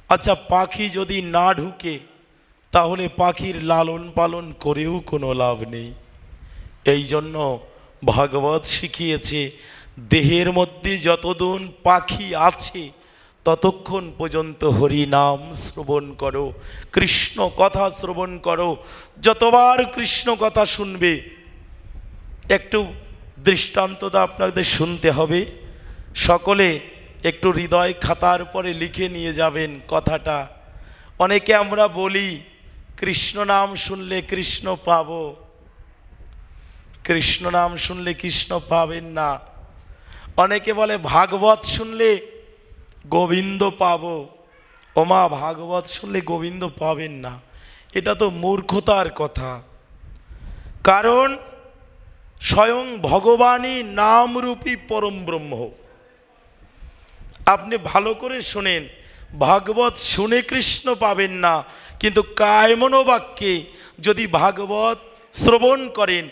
Speaker 2: আচ্ছা, পাখি যদি না ঢুকে তাহলে পাখির লালন পালন করেও কোনো লাভ নেই। এই জন্য ভাগবত শিখিয়েছে দেহের মধ্যে যতদিন পাখি আছে ততক্ষণ পর্যন্ত হরি নাম শ্রবণ করো, কৃষ্ণ কথা শ্রবণ করো। যতবার কৃষ্ণ কথা শুনবে, একটু দৃষ্টান্তটা আপনাদের শুনতে হবে। সকলে একটু হৃদয় খাতার উপরে লিখে নিয়ে যাবেন কথাটা। অনেকে আমরা বলি কৃষ্ণ নাম শুনলে কৃষ্ণ পাবো, কৃষ্ণ নাম শুনলে কৃষ্ণ পাবেন না। অনেকে বলে ভাগবত শুনলে গোবিন্দ পাবো। ওমা, ভাগবত শুনলে গোবিন্দ পাবেন না, এটা তো মূর্খতার কথা। কারণ স্বয়ং ভগবানই নামরূপী পরম ব্রহ্ম। আপনি ভালো করে শোনেন, ভাগবত শুনে কৃষ্ণ পাবেন না, কিন্তু কায়মনোবাক্যে যদি ভাগবত শ্রবণ করেন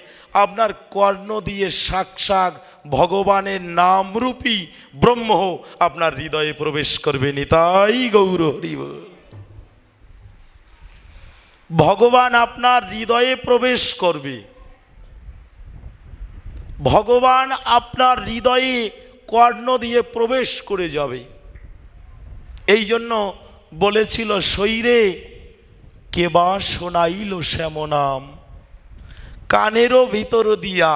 Speaker 2: আপনার কর্ণ দিয়ে সাক্ষাৎ ভগবানের নামরূপী ব্রহ্ম আপনার হৃদয়ে প্রবেশ করবে। নিতাই গৌর হরি বল। ভগবান আপনার হৃদয়ে প্রবেশ করবে, ভগবান আপনার হৃদয়ে কর্ণ দিয়ে প্রবেশ করে যাবে। এই জন্য বলেছিল শৈরে কেবা শোনাইল শ্যামনাম, কানেরও ভিতর দিয়া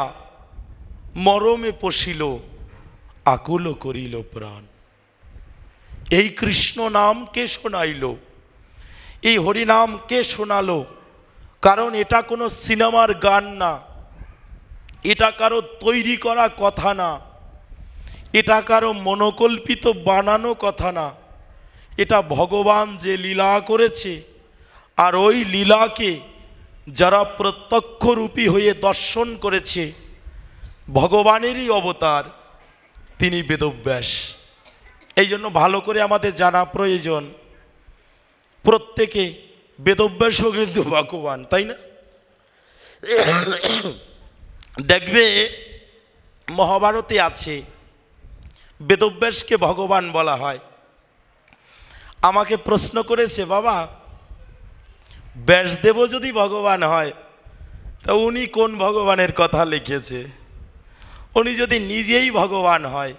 Speaker 2: মরমে পশিল আকুল করিল প্রাণ। এই কৃষ্ণ নাম কে শোনাইল, এই হরিনাম কে শোনালো? কারণ এটা কোনো সিনেমার গান না, এটা কারো তৈরি করা কথা না, এটা কারো মনোকল্পিত বানানো কথা না। এটা ভগবান যে লীলা করেছে, আর ওই লীলাকে যারা প্রত্যক্ষরূপী হয়ে দর্শন করেছে, ভগবানেরই অবতার, তিনি বেদব্যাস। এই জন্য ভালো করে আমাদের জানা প্রয়োজন, প্রত্যেকে বেদব্যাসও কিন্তু ভগবান, তাই না? দেখবে মহাভারতে আছে বেদব্যাসকে ভগবান বলা হয়। আমাকে প্রশ্ন করেছে, বাবা ব্যাসদেব যদি ভগবান হয় তা উনি কোন ভগবানের কথা লিখেছে? উনি যদি নিজেই ভগবান হয়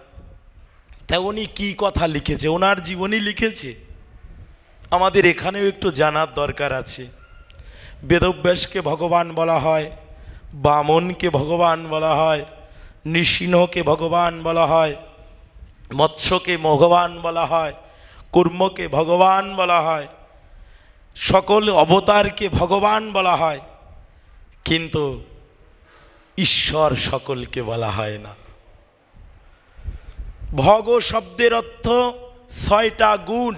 Speaker 2: তা উনি কি কথা লিখেছে? ওনার জীবনী লিখেছে? আমাদের এখানেও একটু জানার দরকার আছে। বেদব্যাসকে ভগবান বলা হয়, বামনকে ভগবান বলা হয়, নৃসিংহকে ভগবান বলা হয়, মৎস্যকে ভগবান বলা হয়, কুর্মকে ভগবান বলা হয়, সকল অবতারকে ভগবান বলা হয়, কিন্তু ঈশ্বর সকলকে বলা হয় না। ভগ শব্দের অর্থ 6টা গুণ।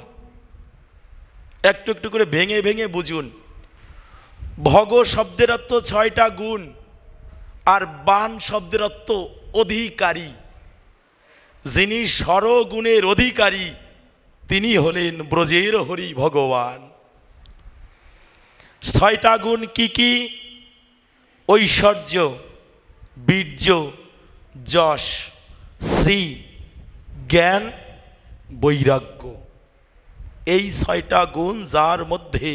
Speaker 2: একটু একটু করে ভেঙে ভেঙে বুঝুন। ভগ শব্দের অর্থ 6টা গুণ, আর বান শব্দের অর্থ অধিকারী। যিনি সরগুণের অধিকারী তিনি হলেন ব্রজের হরি ভগবান। 6টা গুণ কি কি? ঐশ্বর্য, বীর্য, যশ, শ্রী, জ্ঞান, বৈরাগ্য। এই 6টা গুণ যার মধ্যে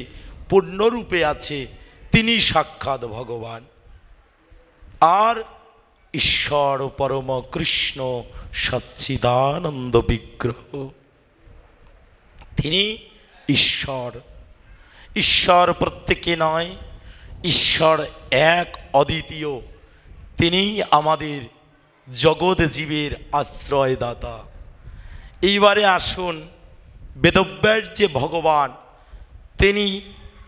Speaker 2: পূর্ণরূপে আছে তিনি সাক্ষাৎ ভগবান। আর ঈশ্বর পরম কৃষ্ণ সচ্চিদানন্দ বিগ্রহ, তিনি ঈশ্বর। ঈশ্বর প্রত্যেকে নয়, ঈশ্বর এক অদ্বিতীয়। তিনি আমাদের জগৎ জীবের আশ্রয়দাতা। এইবারে আসুন, বেদব্যাস যে ভগবান, তিনি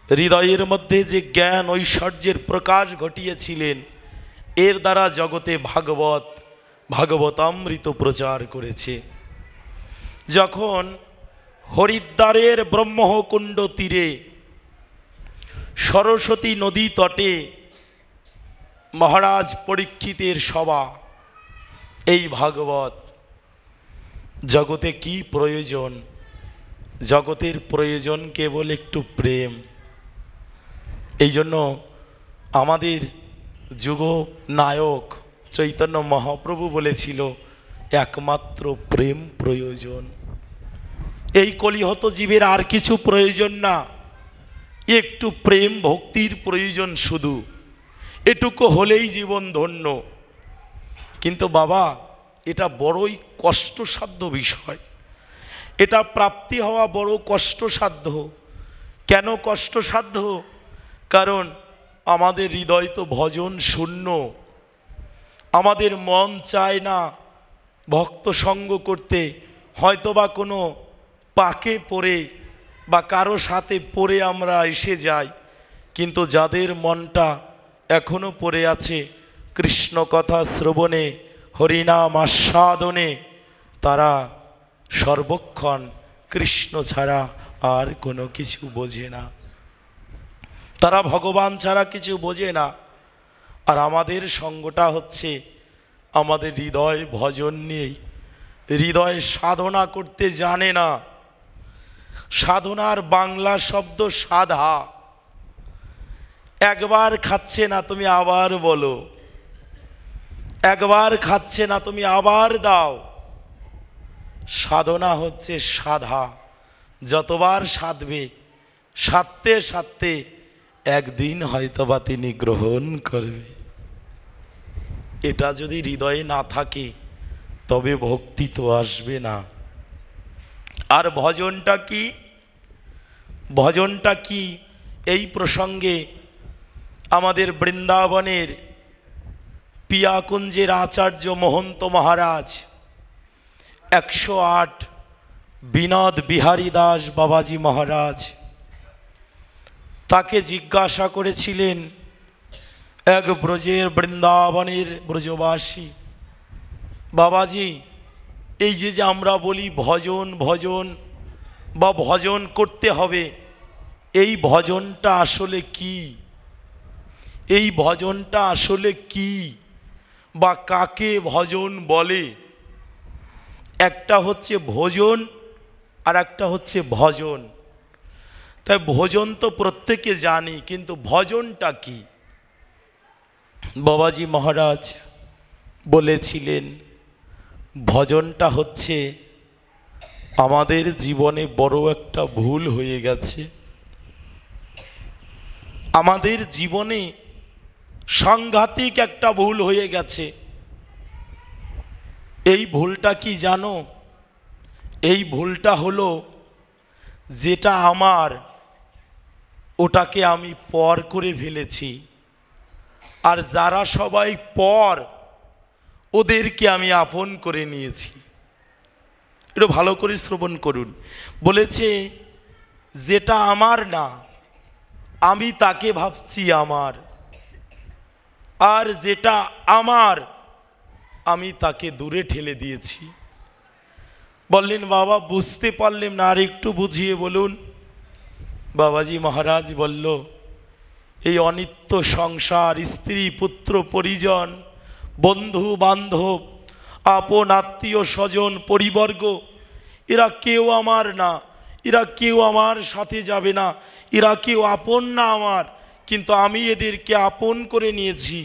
Speaker 2: হৃদয়ের মধ্যে যে জ্ঞান ঐশ্বর্যের প্রকাশ ঘটিয়েছিলেন, এর দ্বারা জগতে ভাগবতামৃত প্রচার করেছে। যখন হরিদ্বারের ব্রহ্মকুণ্ড তীরে সরস্বতী নদী তটে মহারাজ পরীক্ষিতের সভা, এই ভাগবত জগতে কি প্রয়োজন? জগতের প্রয়োজন কেবল একটু প্রেম। এই জন্য আমাদের যুগ নায়ক চৈতন্য মহাপ্রভু বলেছিল, একমাত্র প্রেম প্রয়োজন। এই কলিহত জীবের আর কিছু প্রয়োজন না, একটু প্রেম ভক্তির প্রয়োজন শুধু। এটুকু হলেই জীবন ধন্য। কিন্তু বাবা, এটা বড়ই কষ্টসাধ্য বিষয়, এটা প্রাপ্তি হওয়া বড় কষ্টসাধ্য। কেন কষ্টসাধ্য? কারণ আমাদের হৃদয় তো ভজন শূন্য। আমাদের মন চায় না ভক্ত সঙ্গ করতে, হয়তোবা কোনো পাকে পড়ে বা কারো সাথে পড়ে আমরা এসে যাই। কিন্তু যাদের মনটা এখনো পড়ে আছে কৃষ্ণ কথা শ্রবণে, হরিনাম আস্বাদনে, তারা সর্বক্ষণ কৃষ্ণ ছাড়া আর কোনো কিছু বোঝে না, তারা ভগবান ছাড়া কিছু বোঝে না। আর আমাদের সঙ্গটা হচ্ছে আমাদের হৃদয় ভজন নেই, হৃদয় সাধনা করতে জানে না। সাধনার বাংলা শব্দ সাধা। একবার খাচ্ছে না তুমি আবার বলো, একবার খাচ্ছে না তুমি আবার দাও। সাধনা হচ্ছে সাধা। যতবার সাধবে, সাধতে সাধতে একদিন হয়তোবা তিনি গ্রহণ করবে। এটা যদি হৃদয়ে না থাকে তবে ভক্তি তো আসবে না। আর ভজনটা কি? ভজনটা কি? এই প্রসঙ্গে আমাদের বৃন্দাবনের পিয়াকুঞ্জের আচার্য মহন্ত মহারাজ 108 বিনোদ বিহারী দাস বাবাজি মহারাজ, তাকে জিজ্ঞাসা করেছিলেন এক ব্রজের বৃন্দাবনের ব্রজবাসী, বাবাজি এই যে আমরা বলি ভজন ভজন বা ভজন করতে হবে, এই ভজনটা আসলে কি? এই ভজনটা আসলে কি বা কাকে ভজন বলে? একটা হচ্ছে ভোজন আর একটা হচ্ছে ভজন। তাই ভোজন তো প্রত্যেকে জানি, কিন্তু ভজনটা কি? বাবাজি মহারাজ বলেছিলেন, ভজনটা হচ্ছে আমাদের জীবনে বড় একটা ভুল হয়ে গেছে। আমাদের জীবনে সাংঘাতিক একটা ভুল হয়ে গেছে। এই ভুলটা কি জানো? এই ভুলটা হলো, যেটা আমার ওটাকে আমি পর করে ফেলেছি, আর যারা সবাই পর ওদেরকে আমি আপন করে নিয়েছি। একটু ভালো করে শ্রবণ করুন। বলেছে যেটা আমার না আমি তাকে ভাবছি আমার, আর যেটা আমার আমি তাকে দূরে ঠেলে দিয়েছি। বললেন বাবা বুঝতে পারলেন না, আর একটু বুঝিয়ে বলুন। বাবাজি মহারাজ বলল, এই অনিত্য সংসার, স্ত্রী পুত্র পরিজন, বন্ধু বান্ধব, আপন আত্মীয় স্বজন পরিবর্গ, এরা কেউ আমার না, এরা কেউ আমার সাথে যাবে না, এরা কেউ আপন না আমার, কিন্তু আমি এদেরকে আপন করে নিয়েছি।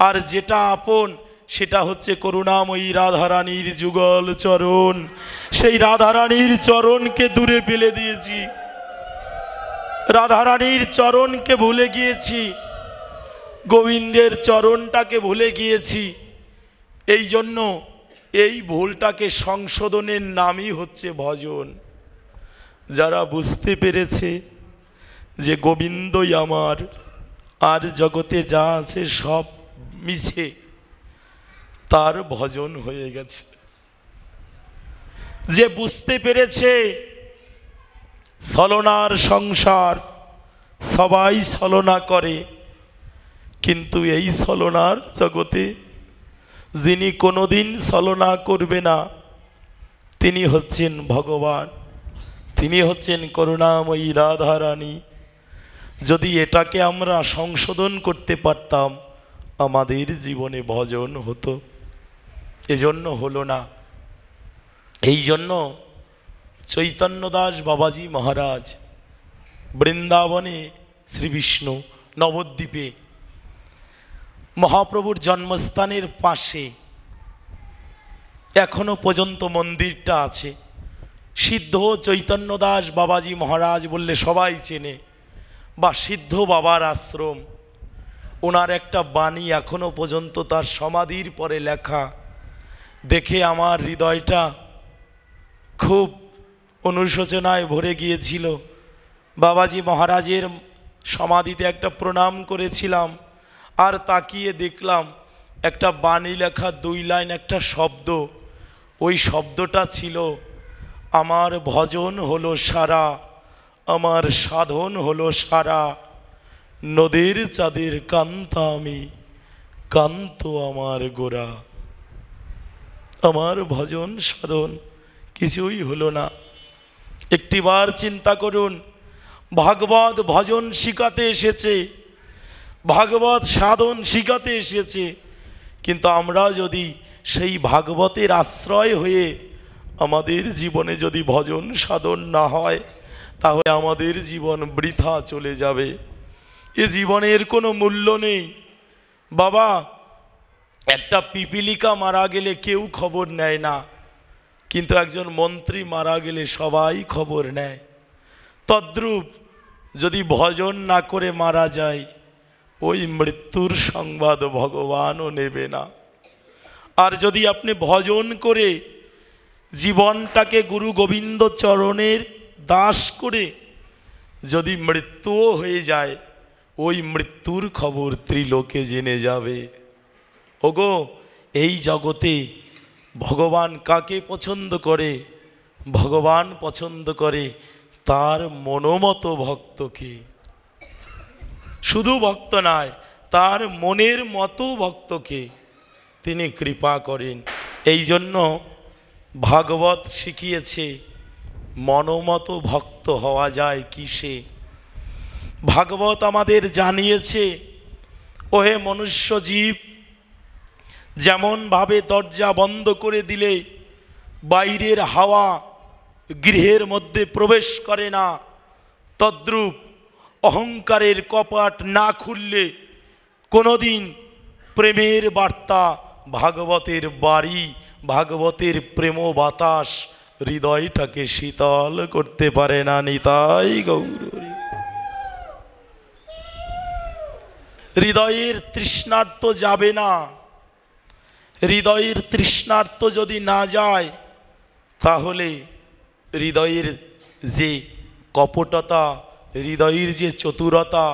Speaker 2: আর যেটা আপন সেটা হচ্ছে করুণাময়ী রাধারানীর যুগল চরণ। সেই রাধারানীর চরণকে দূরে ফেলে দিয়েছি, রাধারানীর চরণকে ভুলে গিয়েছি, গোবিন্দের চরণটাকে ভুলে গিয়েছি। এই জন্য এই ভুলটাকে সংশোধনের নামই হচ্ছে ভজন। যারা বুঝতে পেরেছে যে গোবিন্দই আমার, আর জগতে যা আছে সব মিছে, তার ভজন হয়ে গেছে। যে বুঝতে পেরেছে ছলনার সংসার, সবাই ছলনা করে, কিন্তু এই ছলনার জগতে যিনি কোনোদিন ছলনা করবে না তিনি হচ্ছেন ভগবান, তিনি হচ্ছেন করুণাময়ী রাধারানী। যদি এটাকে আমরা সংশোধন করতে পারতাম আমাদের জীবনে ভজন হতো, এজন্য হলো না। এই জন্য চৈতন্যদাস বাবাজি মহারাজ বৃন্দাবনে শ্রী বিষ্ণু নবদ্বীপে মহাপ্রভুর জন্মস্থানের পাশে এখনো পর্যন্ত মন্দিরটা আছে। সিদ্ধ চৈতন্যদাস বাবাজি মহারাজ বললে সবাই চেনে, বা সিদ্ধ বাবার আশ্রম। ওনার একটা বাণী এখনো পর্যন্ত তার সমাধির পরে লেখা, দেখে আমার হৃদয়টা খুব অনুশোচনায় ভরে গিয়েছিল। বাবাজি মহারাজের সমাধিতে একটা প্রণাম করেছিলাম, আর তাকিয়ে দেখলাম একটা বাণী লেখা 2 লাইন একটা শব্দ। ওই শব্দটা ছিল, আমার ভজন হলো সারা, আমার সাধন হলো সারা, নদীর চাঁদের কান্তা আমি, কান্ত আমার গোরা। আমার ভজন সাধন কিছুই হলো না। একটিবার চিন্তা করুন, ভাগবত ভজন শিখাতে এসেছে, ভাগবত সাধন শিখাতে এসেছে, কিন্তু আমরা যদি সেই ভাগবতের আশ্রয় হয়ে আমাদের জীবনে যদি ভজন সাধন না হয়, তাহলে আমাদের জীবন বৃথা চলে যাবে। এ জীবনের কোনো মূল্য নেই। বাবা, একটা পিপিলিকা মারা গেলে কেউ খবর নেয় না, কিন্তু একজন মন্ত্রী মারা গেলে সবাই খবর নেয়। তদ্রূপ যদি ভজন না করে মারা যায়, ওই মৃত্যুর সংবাদ ভগবানও নেবে না। আর যদি আপনি ভজন করে জীবনটাকে গুরু গোবিন্দ চরণের দাস করে যদি মৃত্যুও হয়ে যায়, ওই মৃত্যুর খবর ত্রিলোকে জেনে যাবে। ওগো, এই জগতে ভগবান কাকে পছন্দ করে? ভগবান পছন্দ করে তার মনোমত ভক্তকে। শুধু ভক্ত নয়, তার মনের মতো ভক্তকে তিনি কৃপা করেন। এই জন্য ভাগবত শিখিয়েছে মনোমত ভক্ত হওয়া যায় কিসে। ভাগবত আমাদের জানিয়েছে, ওহে মনুষ্য জীব, যেমনভাবে দরজা বন্ধ করে দিলে বাইরের হাওয়া গৃহের মধ্যে প্রবেশ করে না, তদ্রূপ অহংকারের কপাট না খুললে কোনোদিন প্রেমের বার্তা, ভাগবতের বাড়ি, ভাগবতের প্রেম বাতাস হৃদয়টাকে শীতল করতে পারে না। নিতাই গৌর। হৃদয়ের তৃষ্ণার্ত যাবে না। হৃদয়ের তৃষ্ণার্ত যদি না যায়, তাহলে হৃদয়ের যে কপটতা, হৃদয়ের যে চতুরতা,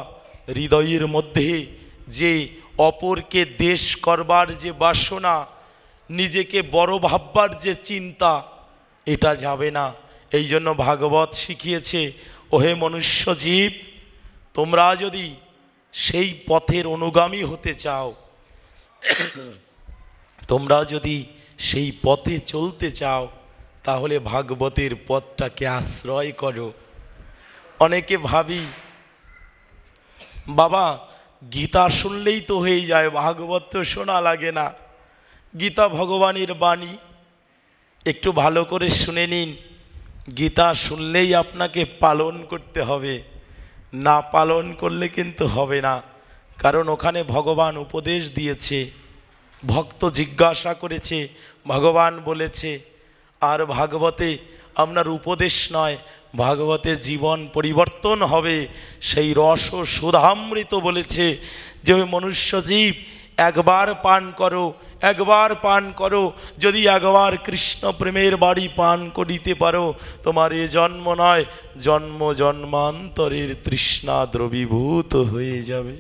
Speaker 2: হৃদয়ের মধ্যে যে অপরকে দেশ করবার যে বাসনা, নিজেকে বড় ভাববার যে চিন্তা, এটা যাবে না। এই জন্য ভাগবত শিখিয়েছে, ওহে মনুষ্য জীব, তোমরা যদি সেই পথের অনুগামী হতে চাও, তোমরা যদি সেই পথে চলতে চাও, তাহলে ভাগবতের পথটাকে আশ্রয় করো। অনেকে ভাবি, বাবা গীতা শুনলেই তো হয়ে যায়, ভাগবত তো শোনা লাগে না। গীতা ভগবানের বাণী, একটু ভালো করে শুনে নিন। গীতা শুনলেই আপনাকে পালন করতে হবে, না পালন করলে কিন্তু হবে না। কারণ ওখানে ভগবান উপদেশ দিয়েছে, ভক্ত জিজ্ঞাসা করেছে, ভগবান বলেছে। আর ভাগবতে আপনার উপদেশ নয়, ভাগবতে জীবন পরিবর্তন হবে। সেই রস ও সুধামৃত বলেছে যে মনুষ্য জীব, একবার পান করো, একবার পান করো। যদি একবার কৃষ্ণ প্রেমের বাড়ি পান করিতে পারো, তোমার এ জন্ম নয়, জন্ম জন্মান্তরের তৃষ্ণা দ্রবীভূত হয়ে যাবে।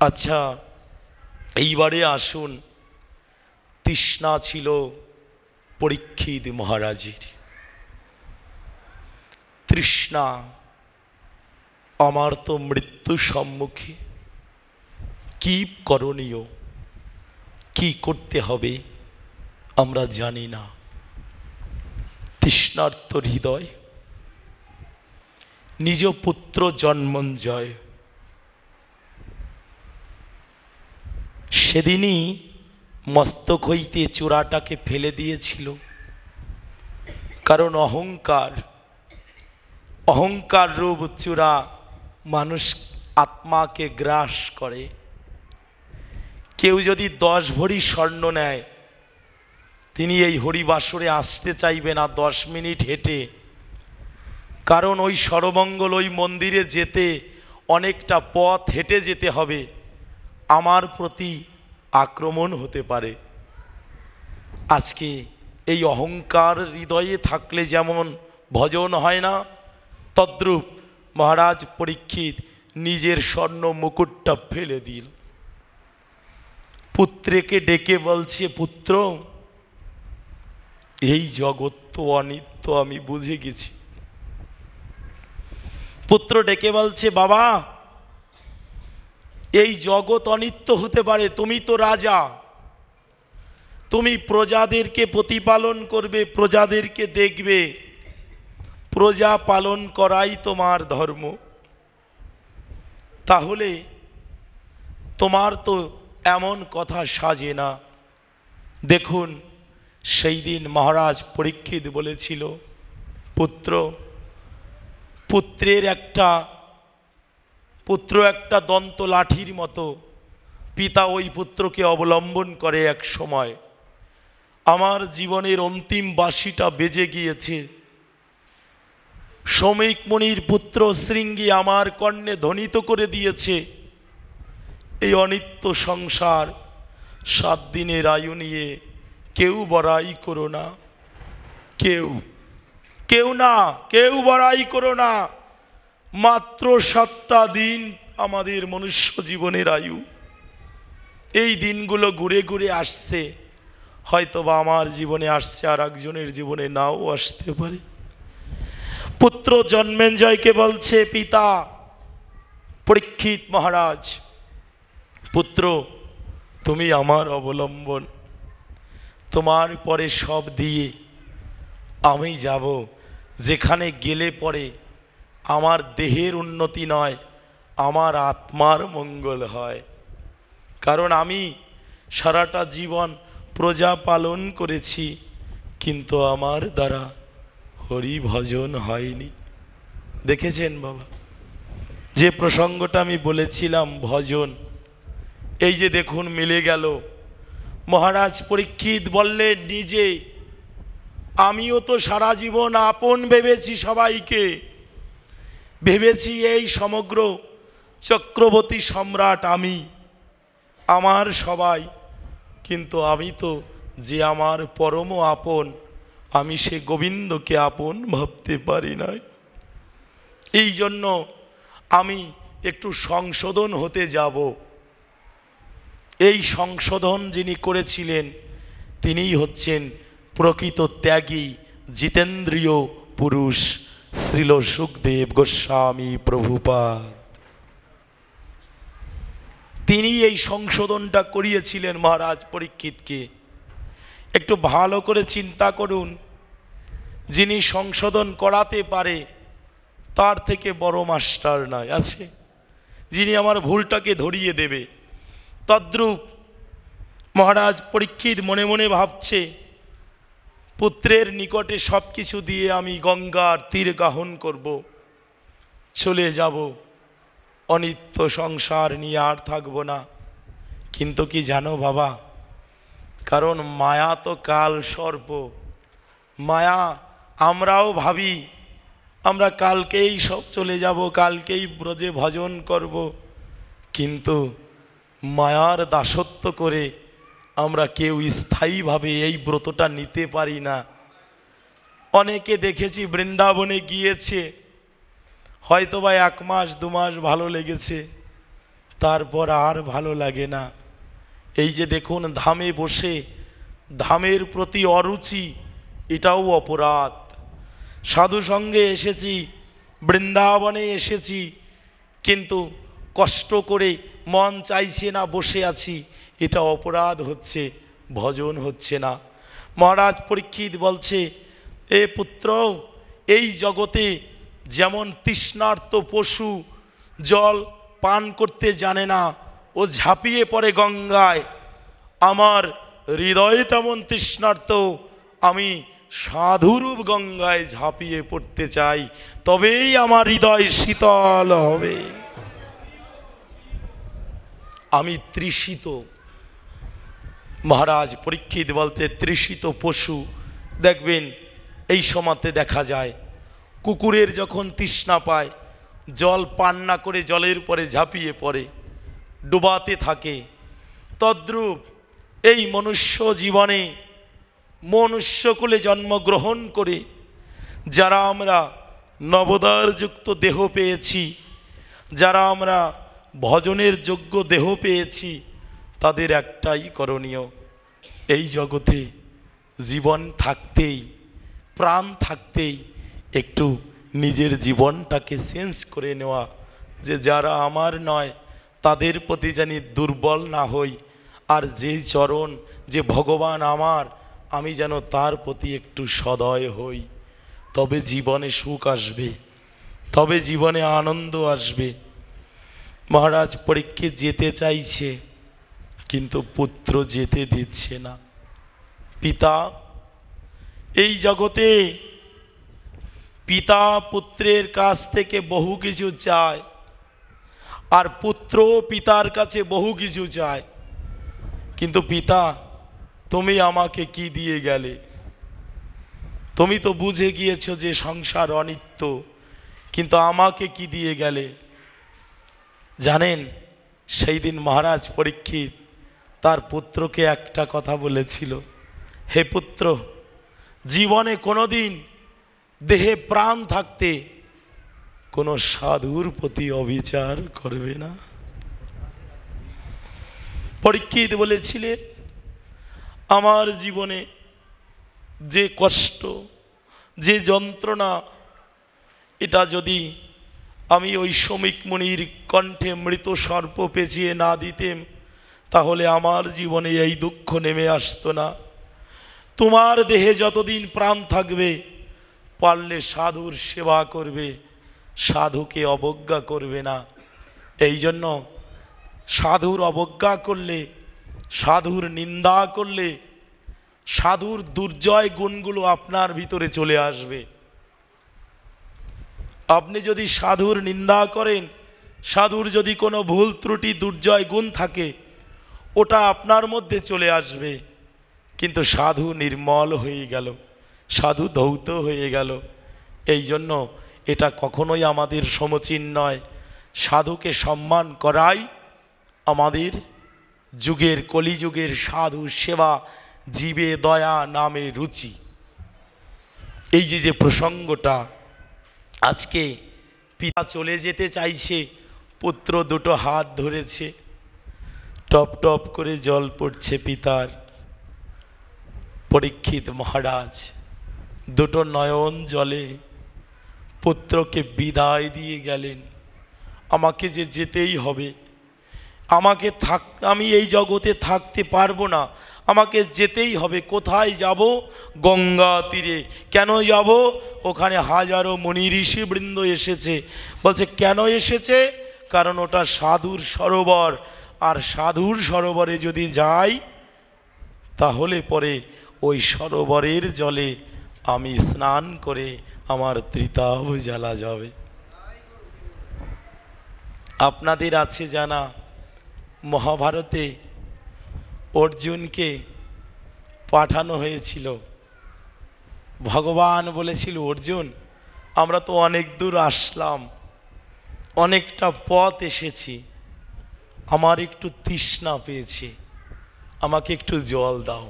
Speaker 2: আচ্ছা, এইবারে আসুন, তৃষ্ণা ছিল পরীক্ষিত মহারাজের। তৃষ্ণা, আমার তো মৃত্যু সম্মুখে, কি করণীয়, কি করতে হবে আমরা জানি না। তৃষ্ণার্ত হৃদয়, নিজ পুত্র জন্মঞ্জয় সেদিনই মস্তক হইতে চূড়াটাকে ফেলে দিয়েছিল। কারণ অহংকার রূপ চূড়া মানুষ আত্মাকে গ্রাস করে। কেউ যদি 10 ভরি স্বর্ণ নেয়, তিনি এই হরিবাসরে আসতে চাইবে না 10 মিনিট হেঁটে। কারণ ওই সর্বমঙ্গল, ওই মন্দিরে যেতে অনেকটা পথ হেঁটে যেতে হবে, আমার প্রতি আক্রমণ হতে পারে। আজকে এই অহংকার হৃদয়ে থাকলে যেমন ভজন হয় না, তদ্রূপ মহারাজ পরীক্ষিত নিজের স্বর্ণ মুকুটটা ফেলে দিল। পুত্রকে ডেকে বলছে, পুত্র, এই জগৎ তো অনিত্য, আমি বুঝে গেছি। পুত্র ডেকে বলছে, বাবা, এই জগৎ অনিত্য হতে পারে, তুমি তো রাজা, তুমি প্রজাদেরকে প্রতিপালন করবে, প্রজাদেরকে দেখবে, প্রজা পালন করাই তোমার ধর্ম। তাহলে তোমার তো এমন কথা সাজে না। দেখুন, সেই দিন মহারাজ পরীক্ষিত বলেছিল, পুত্র একটা দন্ত লাঠির মতো, পিতা ওই পুত্রকে অবলম্বন করে। এক সময় আমার জীবনের অন্তিম বাঁশিটা বেজে গিয়েছে, শ্রমিক মুনির পুত্র শৃঙ্গী আমার কর্ণে ধ্বনিত করে দিয়েছে, এই অনিত্য সংসার 7 দিনের আয়ু নিয়ে কেউ বড়াই করো না, কেউ বড়াই করো না। মাত্র 7টা দিন আমাদের মনুষ্য জীবনের আয়ু। এই দিনগুলো ঘুরে ঘুরে আসছে, হয়তো বা আমার জীবনে আসছে, আর একজনের জীবনে নাও আসতে পারে। পুত্র জন্মেঞ্জয়কে বলছে, পিতা পরীক্ষিত মহারাজ, পুত্র তুমি আমার অবলম্বন, তোমার পরে সব দিয়ে আমি যাব যেখানে গেলে পরে আমার দেহের উন্নতি নয়, আমার আত্মার মঙ্গল হয়। কারণ আমি সারাটা জীবন প্রজা পালন করেছি, কিন্তু আমার দ্বারা হরি ভজন হয়নি। দেখেছেন বাবা, যে প্রসঙ্গটা আমি বলেছিলাম ভজন, এই যে দেখুন মিলে গেল। মহারাজ পরীক্ষিত বললেন নিজে, আমিও তো সারা জীবন আপন ভেবেছি, সবাইকে ভেবেছি এই সমগ্র চক্রবর্তী সম্রাট আমি, আমার সবাই, কিন্তু আমি তো যে আমার পরম আপন, আমি সে গোবিন্দকে আপন ভাবতে পারি না। এই জন্য আমি একটু সংশোধন হতে যাব। এই সংশোধন যিনি করেছিলেন তিনিই হচ্ছেন প্রকৃত ত্যাগী জিতেন্দ্রীয় পুরুষ শ্রীল সুখদেব গোস্বামী প্রভুপাদ। তিনি এই সংশোধনটা করিয়েছিলেন মহারাজ পরীক্ষিতকে। একটু ভালো করে চিন্তা করুন, যিনি সংশোধন করাতে পারে তার থেকে বড় মাস্টার নয় আছে, যিনি আমার ভুলটাকে ধরিয়ে দেবে। তদ্রূপ মহারাজ পরীক্ষিত মনে মনে ভাবছে, পুত্রের নিকটে সব কিছু দিয়ে আমি গঙ্গার তীর গাহন করব, চলে যাব, অনিত্য সংসার নিয়ে আর থাকবো না। কিন্তু কি জানো বাবা, কারণ মায়া তো কাল সর্প, মায়া আমরাও ভাবি আমরা কালকেই সব চলে যাব, কালকেই ব্রজে ভজন করব, কিন্তু মায়ার দাসত্ব করে আমরা কেউ স্থায়ীভাবে এই ব্রতটা নিতে পারি না। অনেকে দেখেছি বৃন্দাবনে গিয়েছে, হয়তোবা 1 মাস 2 মাস ভালো লেগেছে, তারপর আর ভালো লাগে না। এই যে দেখুন ধামে বসে ধামের প্রতি অরুচি, এটাও অপরাধ। সাধু সঙ্গে এসেছি, বৃন্দাবনে এসেছি, কিন্তু কষ্ট করে মন চাইছে না, বসে আছি, এটা অপরাধ হচ্ছে, ভজন হচ্ছে না। মহারাজ পরীক্ষিত বলছে, এ পুত্র, এই জগতে যেমন তৃষ্ণার্ত পশু জল পান করতে জানে না, ও ঝাঁপিয়ে পড়ে গঙ্গায়, আমার হৃদয় তেমন তৃষ্ণার্ত, আমি সাধুরূপ গঙ্গায় ঝাঁপিয়ে পড়তে চাই, তবেই আমার হৃদয় শীতল হবে। আমি তৃষিত। মহারাজ পরীক্ষিত বলতে তৃষিত পশু দেখবেন এই সময়তে দেখা যায়, কুকুরের যখন তৃষ্ণা পায় জল পান না করে জলের পরে ঝাঁপিয়ে পড়ে, ডুবাতে থাকে। তদ্রূপ এই মনুষ্য জীবনে মনুষ্যকুলে জন্মগ্রহণ করে যারা আমরা নবোদয়যুক্ত দেহ পেয়েছি, যারা আমরা ভজনের যোগ্য দেহ পেয়েছি, তাদের একটাই করণীয়, এই জগতে জীবন থাকতেই, প্রাণ থাকতেই একটু নিজের জীবনটাকে চেঞ্জ করে নেওয়া, যে যারা আমার নয় তাদের প্রতি জানি দুর্বল না হই, আর যে চরণ, যে ভগবান আমার, আমি যেন তার প্রতি একটু সদয় হই, তবে জীবনে সুখ আসবে, তবে জীবনে আনন্দ আসবে। মহারাজ পরীক্ষিত যেতে চাইছে, কিন্তু পুত্র যেতে দিচ্ছে না। পিতা, এই জগতে পিতা পুত্রের কাছ থেকে বহু কিছু চায়, আর পুত্র পিতার কাছে বহু কিছু চায়, কিন্তু পিতা, তুমি আমাকে কি দিয়ে গেলে? তুমি তো বুঝে গিয়েছো যে সংসার অনিত্য, কিন্তু আমাকে কি দিয়ে গেলে? জানেন, সেই দিন মহারাজ পরীক্ষিত তার পুত্রকে একটা কথা বলেছিল, হে পুত্র, জীবনে কোনোদিন দেহে প্রাণ থাকতে কোনো সাধুর প্রতি অবিচার করবে না। পরীক্ষিত বলেছিলেন, আমার জীবনে যে কষ্ট, যে যন্ত্রণা, এটা যদি আমি ওই শ্রমিক মুনির কণ্ঠে মৃত সর্প পেঁচিয়ে না দিতেম, তাহলে আমার জীবনে এই দুঃখ নেমে আসতো না। তোমার দেহে যতদিন প্রাণ থাকবে, পারলে সাধুর সেবা করবে, সাধুকে অবজ্ঞা করবে না। এই জন্য সাধুর অবজ্ঞা করলে, সাধুর নিন্দা করলে, সাধুর দুর্জয় গুণগুলো আপনার ভিতরে চলে আসবে। আপনি যদি সাধুর নিন্দা করেন, সাধুর যদি কোনো ভুল ত্রুটি দুর্জয় গুণ থাকে, ওটা আপনার মধ্যে চলে আসবে। কিন্তু সাধু নির্মল হয়ে গেল, সাধু ধৌত হয়ে গেল। এই জন্য এটা কখনোই আমাদের সমীচীন নয়। সাধুকে সম্মান করাই আমাদের যুগের, কলিযুগের সাধু সেবা, জীবে দয়া নামে রুচি। এই যে প্রসঙ্গটা, আজকে পিতা চলে যেতে চাইছে, পুত্র দুটো হাত ধরেছে, টপ টপ করে জল পড়ছে পিতার। পরীক্ষিত মহারাজ দুটো নয়ন জলে পুত্রকে বিদায় দিয়ে গেলেন। আমাকে যে যেতেই হবে, আমি এই জগতে থাকতে পারবো না, আমাকে যেতেই হবে। কোথায় যাব? গঙ্গা তীরে। কেন যাব? ওখানে হাজারো মুনি ঋষিবৃন্দ এসেছে। বলছে কেন এসেছে? কারণ ওটা সাধুর সরোবর, আর সাধুর সরোবরে যদি যাই, তাহলে পরে ওই সরোবরের জলে আমি স্নান করে আমার ত্রিতাব জ্বালা যাবে। আপনাদের আছে জানা, মহাভারতে অর্জুনকে পাঠানো হয়েছিল। ভগবান বলেছিল, অর্জুন, আমরা তো অনেক দূর আসলাম, অনেকটা পথ এসেছি, আমার একটু তৃষ্ণা পেয়েছে, আমাকে একটু জল দাও।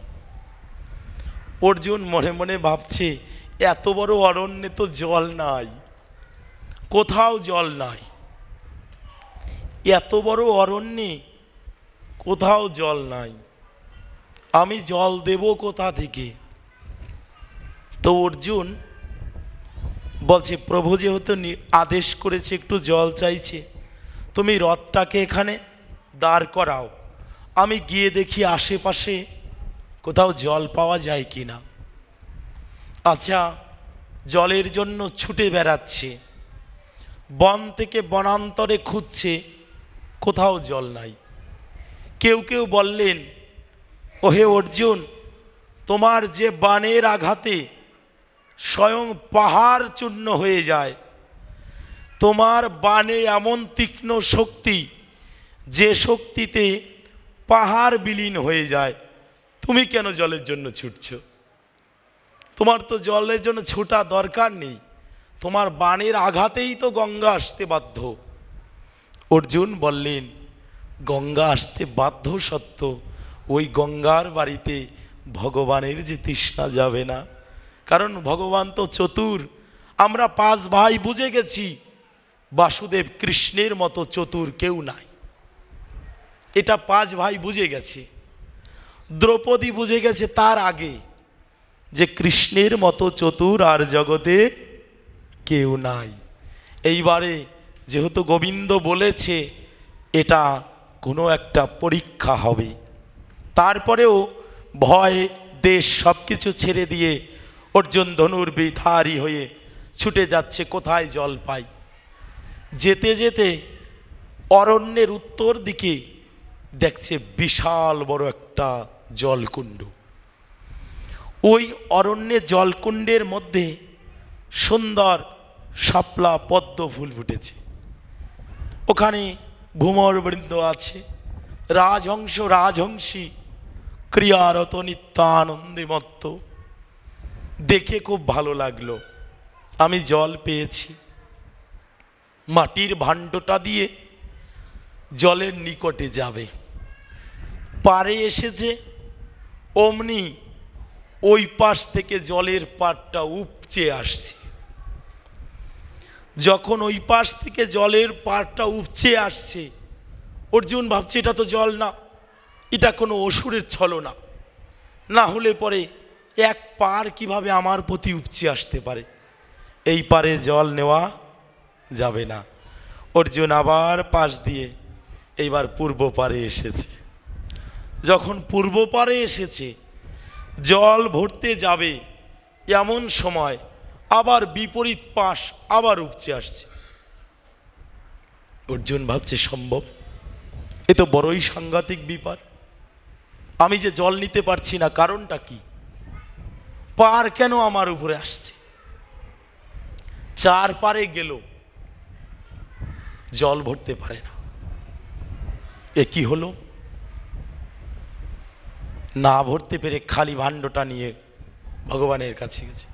Speaker 2: অর্জুন মনে মনে ভাবছে, এত বড় অরণ্যে তো জল নাই, কোথাও জল নাই, এত বড় অরণ্যে কোথাও জল নাই, আমি জল দেব কোথা থেকে? তো অর্জুন বলছে, প্রভু যেহেতু আদেশ করেছে, একটু জল চাইছে, তুমি রথটাকে এখানে দাঁড় করাও, আমি গিয়ে দেখি আশেপাশে কোথাও জল পাওয়া যায় কি না। আচ্ছা, জলের জন্য ছুটে বেড়াচ্ছে, বন থেকে বনান্তরে খুঁজছে, কোথাও জল নাই। কেউ কেউ বললেন, ওহে অর্জুন, তোমার যে বাণের আঘাতে স্বয়ং পাহাড় চূর্ণ হয়ে যায়, তোমার বাণে এমন তীক্ষ্ণ শক্তি যে শক্তিতে পাহাড় বিলীন হয়ে যায়, তুমি কেন জলের জন্য ছুটছো? তোমার তো জলের জন্য ছোটা দরকার নেই, তোমার বাণের আঘাতেই তো গঙ্গা আসতে বাধ্য। অর্জুন বললেন, গঙ্গা আসতে বাধ্য সত্য, ওই গঙ্গার বাড়িতে ভগবানের যে তৃষ্ণা যাবে না, কারণ ভগবান তো চতুর। আমরা 5 ভাই বুঝে গেছি, বাসুদেব কৃষ্ণের মতো চতুর কেউ নাই, এটা 5 ভাই বুঝে গেছে। দ্রৌপদী বুঝে গেছে তার আগে যে কৃষ্ণের মতো চতুর আর জগতে কেউ নাই। এইবারে যেহেতু গোবিন্দ বলেছে এটা কোনো একটা পরীক্ষা হবে, তারপরেও ভয় দেশ সব কিছু ছেড়ে দিয়ে অর্জুন ধনুর্বিধারী হয়ে ছুটে যাচ্ছে কোথায় জল পাই। যেতে যেতে অরণ্যের উত্তর দিকে দেখছে বিশাল বড় একটা জলকুণ্ড। ওই অরণ্যের জলকুণ্ডের মধ্যে সুন্দর শাপলা পদ্ম ফুল ফুটেছে, ওখানে ভূমর বৃন্দ আছে, রাজহংস রাজহংসী ক্রিয়ারত নিত্যানন্দে মত্ত। দেখে খুব ভালো লাগলো। আমি জল পেয়েছি, মাটির ভাণ্ডটা দিয়ে জলের নিকটে যাবে, পারে এসেছে, অমনি ওই পাশ থেকে জলের পাড়টা উপচে আসছে। যখন ওই পাশ থেকে জলের পাড়টা উপচে আসছে, অর্জুন ভাবছে এটা তো জল না, এটা কোনো অসুরের ছলনা, না হলে পরে এক পার কিভাবে আমার প্রতি উপচে আসতে পারে, এই পারে জল নেওয়া যাবে না। অর্জুন আবার পাশ দিয়ে এইবার পূর্ব পারে এসেছে। যখন পূর্ব পারে এসেছে, জল ভরতে যাবে, এমন সময় আবার বিপরীত পাশ আবার উপচে আসছে। অর্জুন ভাবছে সম্ভব? এ তো বড়ই সাংঘাতিক ব্যাপার, আমি যে জল নিতে পারছি না, কারণটা কি? পার কেন আমার উপরে আসছে? 4 পারে গেল, জল ভরতে পারে না। এ কি হলো? না ভরতে পেরে খালি ভাণ্ডটা নিয়ে ভগবানের কাছে গেছে।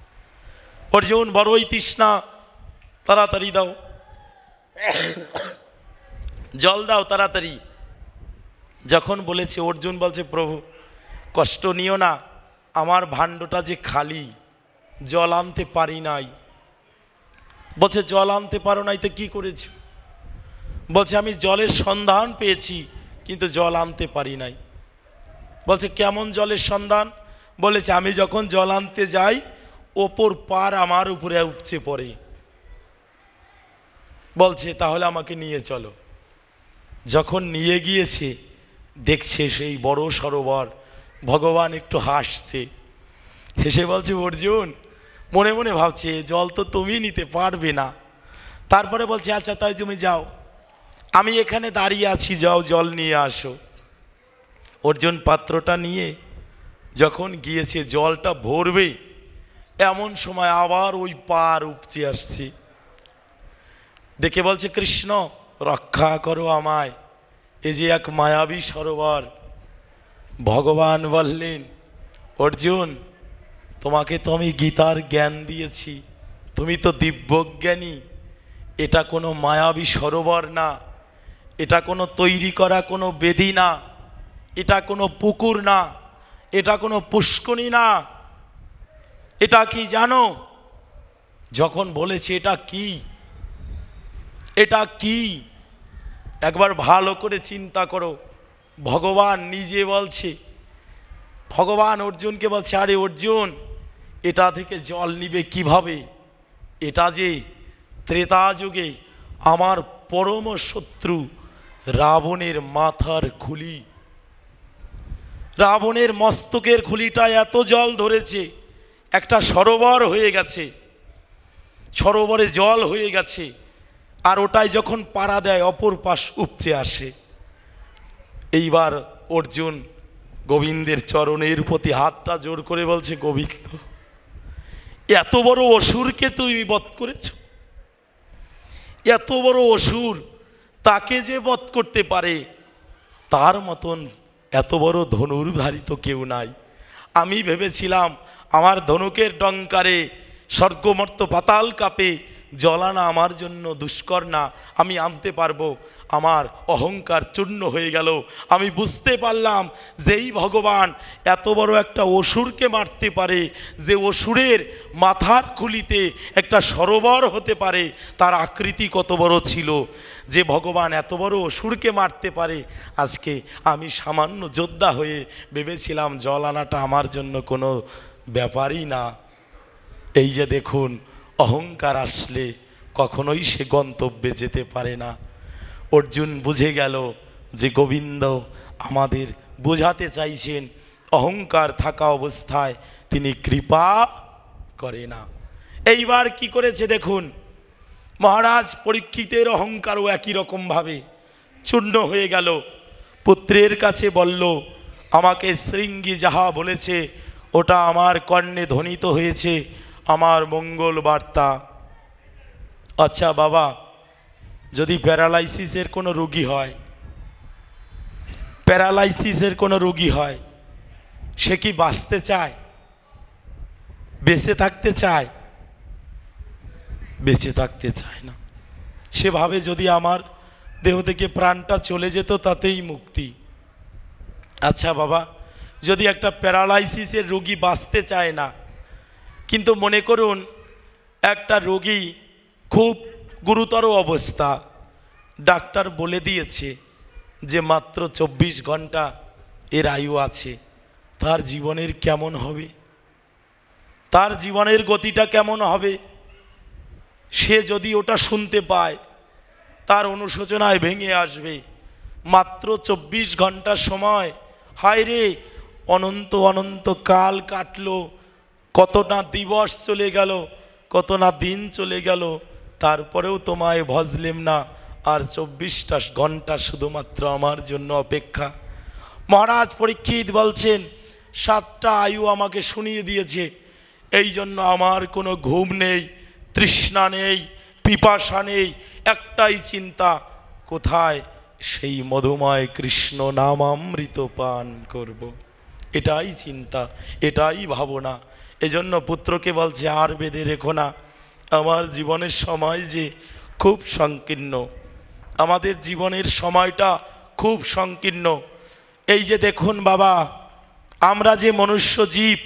Speaker 2: অর্জুন বড়ই তৃষ্ণা, তাড়াতাড়ি দাও, জল দাও তাড়াতাড়ি। যখন বলেছে, অর্জুন বলছে, প্রভু কষ্ট নিও না, আমার ভাণ্ডটা যে খালি, জল আনতে পারি নাই। বলছে, জল আনতে পারো নাই তো কি করেছো? বলছে, আমি জলের সন্ধান পেয়েছি কিন্তু জল আনতে পারি নাই। বলছে, কেমন জলের সন্ধান? বলেছে, আমি যখন জল আনতে যাই, ওপর পার আমার উপরে উপচে পড়ে। বলছে, তাহলে আমাকে নিয়ে চলো। যখন নিয়ে গিয়েছে, দেখছে সেই বড় সরোবর। ভগবান একটু হাসছে, হেসে বলছে, অর্জুন মনে মনে ভাবছে জল তো তুমি নিতে পারবে না। তারপরে বলছে, আচ্ছা তাই তুমি যাও, আমি এখানে দাঁড়িয়ে আছি, যাও জল নিয়ে আসো। অর্জুন পাত্রটা নিয়ে যখন গিয়েছে জলটা ভরবে, এমন সময় আবার ওই পার উপচে আসছে। ডেকে বলছে, কৃষ্ণ রক্ষা করো আমায়, এ যে এক মায়াবী সরোবর। ভগবান বললেন, অর্জুন তোমাকে তো আমি গীতার জ্ঞান দিয়েছি, তুমি তো দিব্যজ্ঞানী, এটা কোনো মায়াবী সরোবর না, এটা কোনো তৈরি করা কোনো বেদী না, এটা কোনো পুকুর না, এটা কোনো পুষ্করণী না। এটা কি জানো? যখন বলেছে এটা কি, এটা কি, একবার ভালো করে চিন্তা করো। ভগবান নিজে বলছে, ভগবান অর্জুনকে বলছে, আরে অর্জুন, এটা থেকে জল নিবে কিভাবে? এটা যে ত্রেতা যুগে আমার পরম শত্রু রাবণের মাথার খুলি, রাবণের মস্তকের খুলিটা এত জল ধরেছে, একটা সরোবর হয়ে গেছে, সরোবরে জল হয়ে গেছে, আর ওটাই যখন পাড়া দেয় অপর পাশ উপচে আসে। এইবার অর্জুন গোবিন্দের চরণের প্রতি হাতটা জোর করে বলছে, গোবিন্দ, এত বড় অসুরকে তুমি বধ করেছ, এত বড় অসুর, তাকে যে বধ করতে পারে তার মতন এত বড় ধনুর্ধারী তো কেউ নাই। আমি ভেবেছিলাম আমার ধনুকের ডঙ্কারে স্বর্গমর্ত পাতাল কাঁপে, জল আনা আমার জন্য দুষ্কর না, আমি আনতে পারবো। আমার অহংকার চূর্ণ হয়ে গেল। আমি বুঝতে পারলাম যেই ভগবান এত বড় একটা অসুরকে মারতে পারে, যে অসুরের মাথার খুলিতে একটা সরোবর হতে পারে, তার আকৃতি কত বড় ছিল। যে ভগবান এত বড় অসুরকে মারতে পারে, আজকে আমি সামান্য যোদ্ধা হয়ে ভেবেছিলাম জল আনাটা আমার জন্য কোনো ব্যাপারই না। এই যে দেখুন, অহংকার আসলে কখনোই সে গন্তব্যে যেতে পারে না। অর্জুন বুঝে গেল যে গোবিন্দ আমাদের বোঝাতে চাইছেন, অহংকার থাকা অবস্থায় তিনি কৃপা করে না। এইবার কি করেছে দেখুন, মহারাজ পরীক্ষিতের অহংকারও একই রকমভাবে চূর্ণ হয়ে গেল। পুত্রের কাছে বলল, আমাকে শৃঙ্গী যাহা বলেছে ওটা আমার কর্ণে ধ্বনিত হয়েছে, আমার মঙ্গল বার্তা। আচ্ছা বাবা, যদি প্যারালাইসিসের কোনো রোগী হয়, প্যারালাইসিসের কোনো রোগী হয়, সে কি বাঁচতে চায়? বেঁচে থাকতে চায়? বেঁচে থাকতে চায় না। সেভাবে যদি আমার দেহ থেকে প্রাণটা চলে যেত তাতেই মুক্তি। আচ্ছা বাবা, যদি একটা প্যারালাইসিসের রোগী বাঁচতে চায় না, কিন্তু মনে করুন একটা রোগী খুব গুরুতর অবস্থা, ডাক্তার বলে দিয়েছে যে মাত্র 24 ঘন্টা এর আয়ু আছে, তার জীবনের কেমন হবে? তার জীবনের গতিটা কেমন হবে? সে যদি ওটা শুনতে পায়, তার অনুশোচনায় ভেঙে আসবে। মাত্র 24 ঘন্টা সময়, হায় রে, অনন্ত অনন্ত কাল কাটলো, কত না দিবস চলে গেল, কত না দিন চলে গেল, তারপরেও তোমায় ভজলেম না, আর 24টা ঘন্টা শুধুমাত্র আমার জন্য অপেক্ষা। মহারাজ পরীক্ষিত বলছেন, 7টা আয়ু আমাকে শুনিয়ে দিয়েছে, এই জন্য আমার কোনো ঘুম নেই, তৃষ্ণা নেই, পিপাসা নেই, একটাই চিন্তা, কোথায় সেই মধুময় কৃষ্ণ নামামৃত পান করব। এটাই চিন্তা, এটাই ভাবনা। এজন্য পুত্রকে বলছে, আর বেঁধে রেখো না, আমার জীবনের সময় যে খুব সংকীর্ণ, আমাদের জীবনের সময়টা খুব সংকীর্ণ। এই যে দেখুন বাবা, আমরা যে মনুষ্য জীব,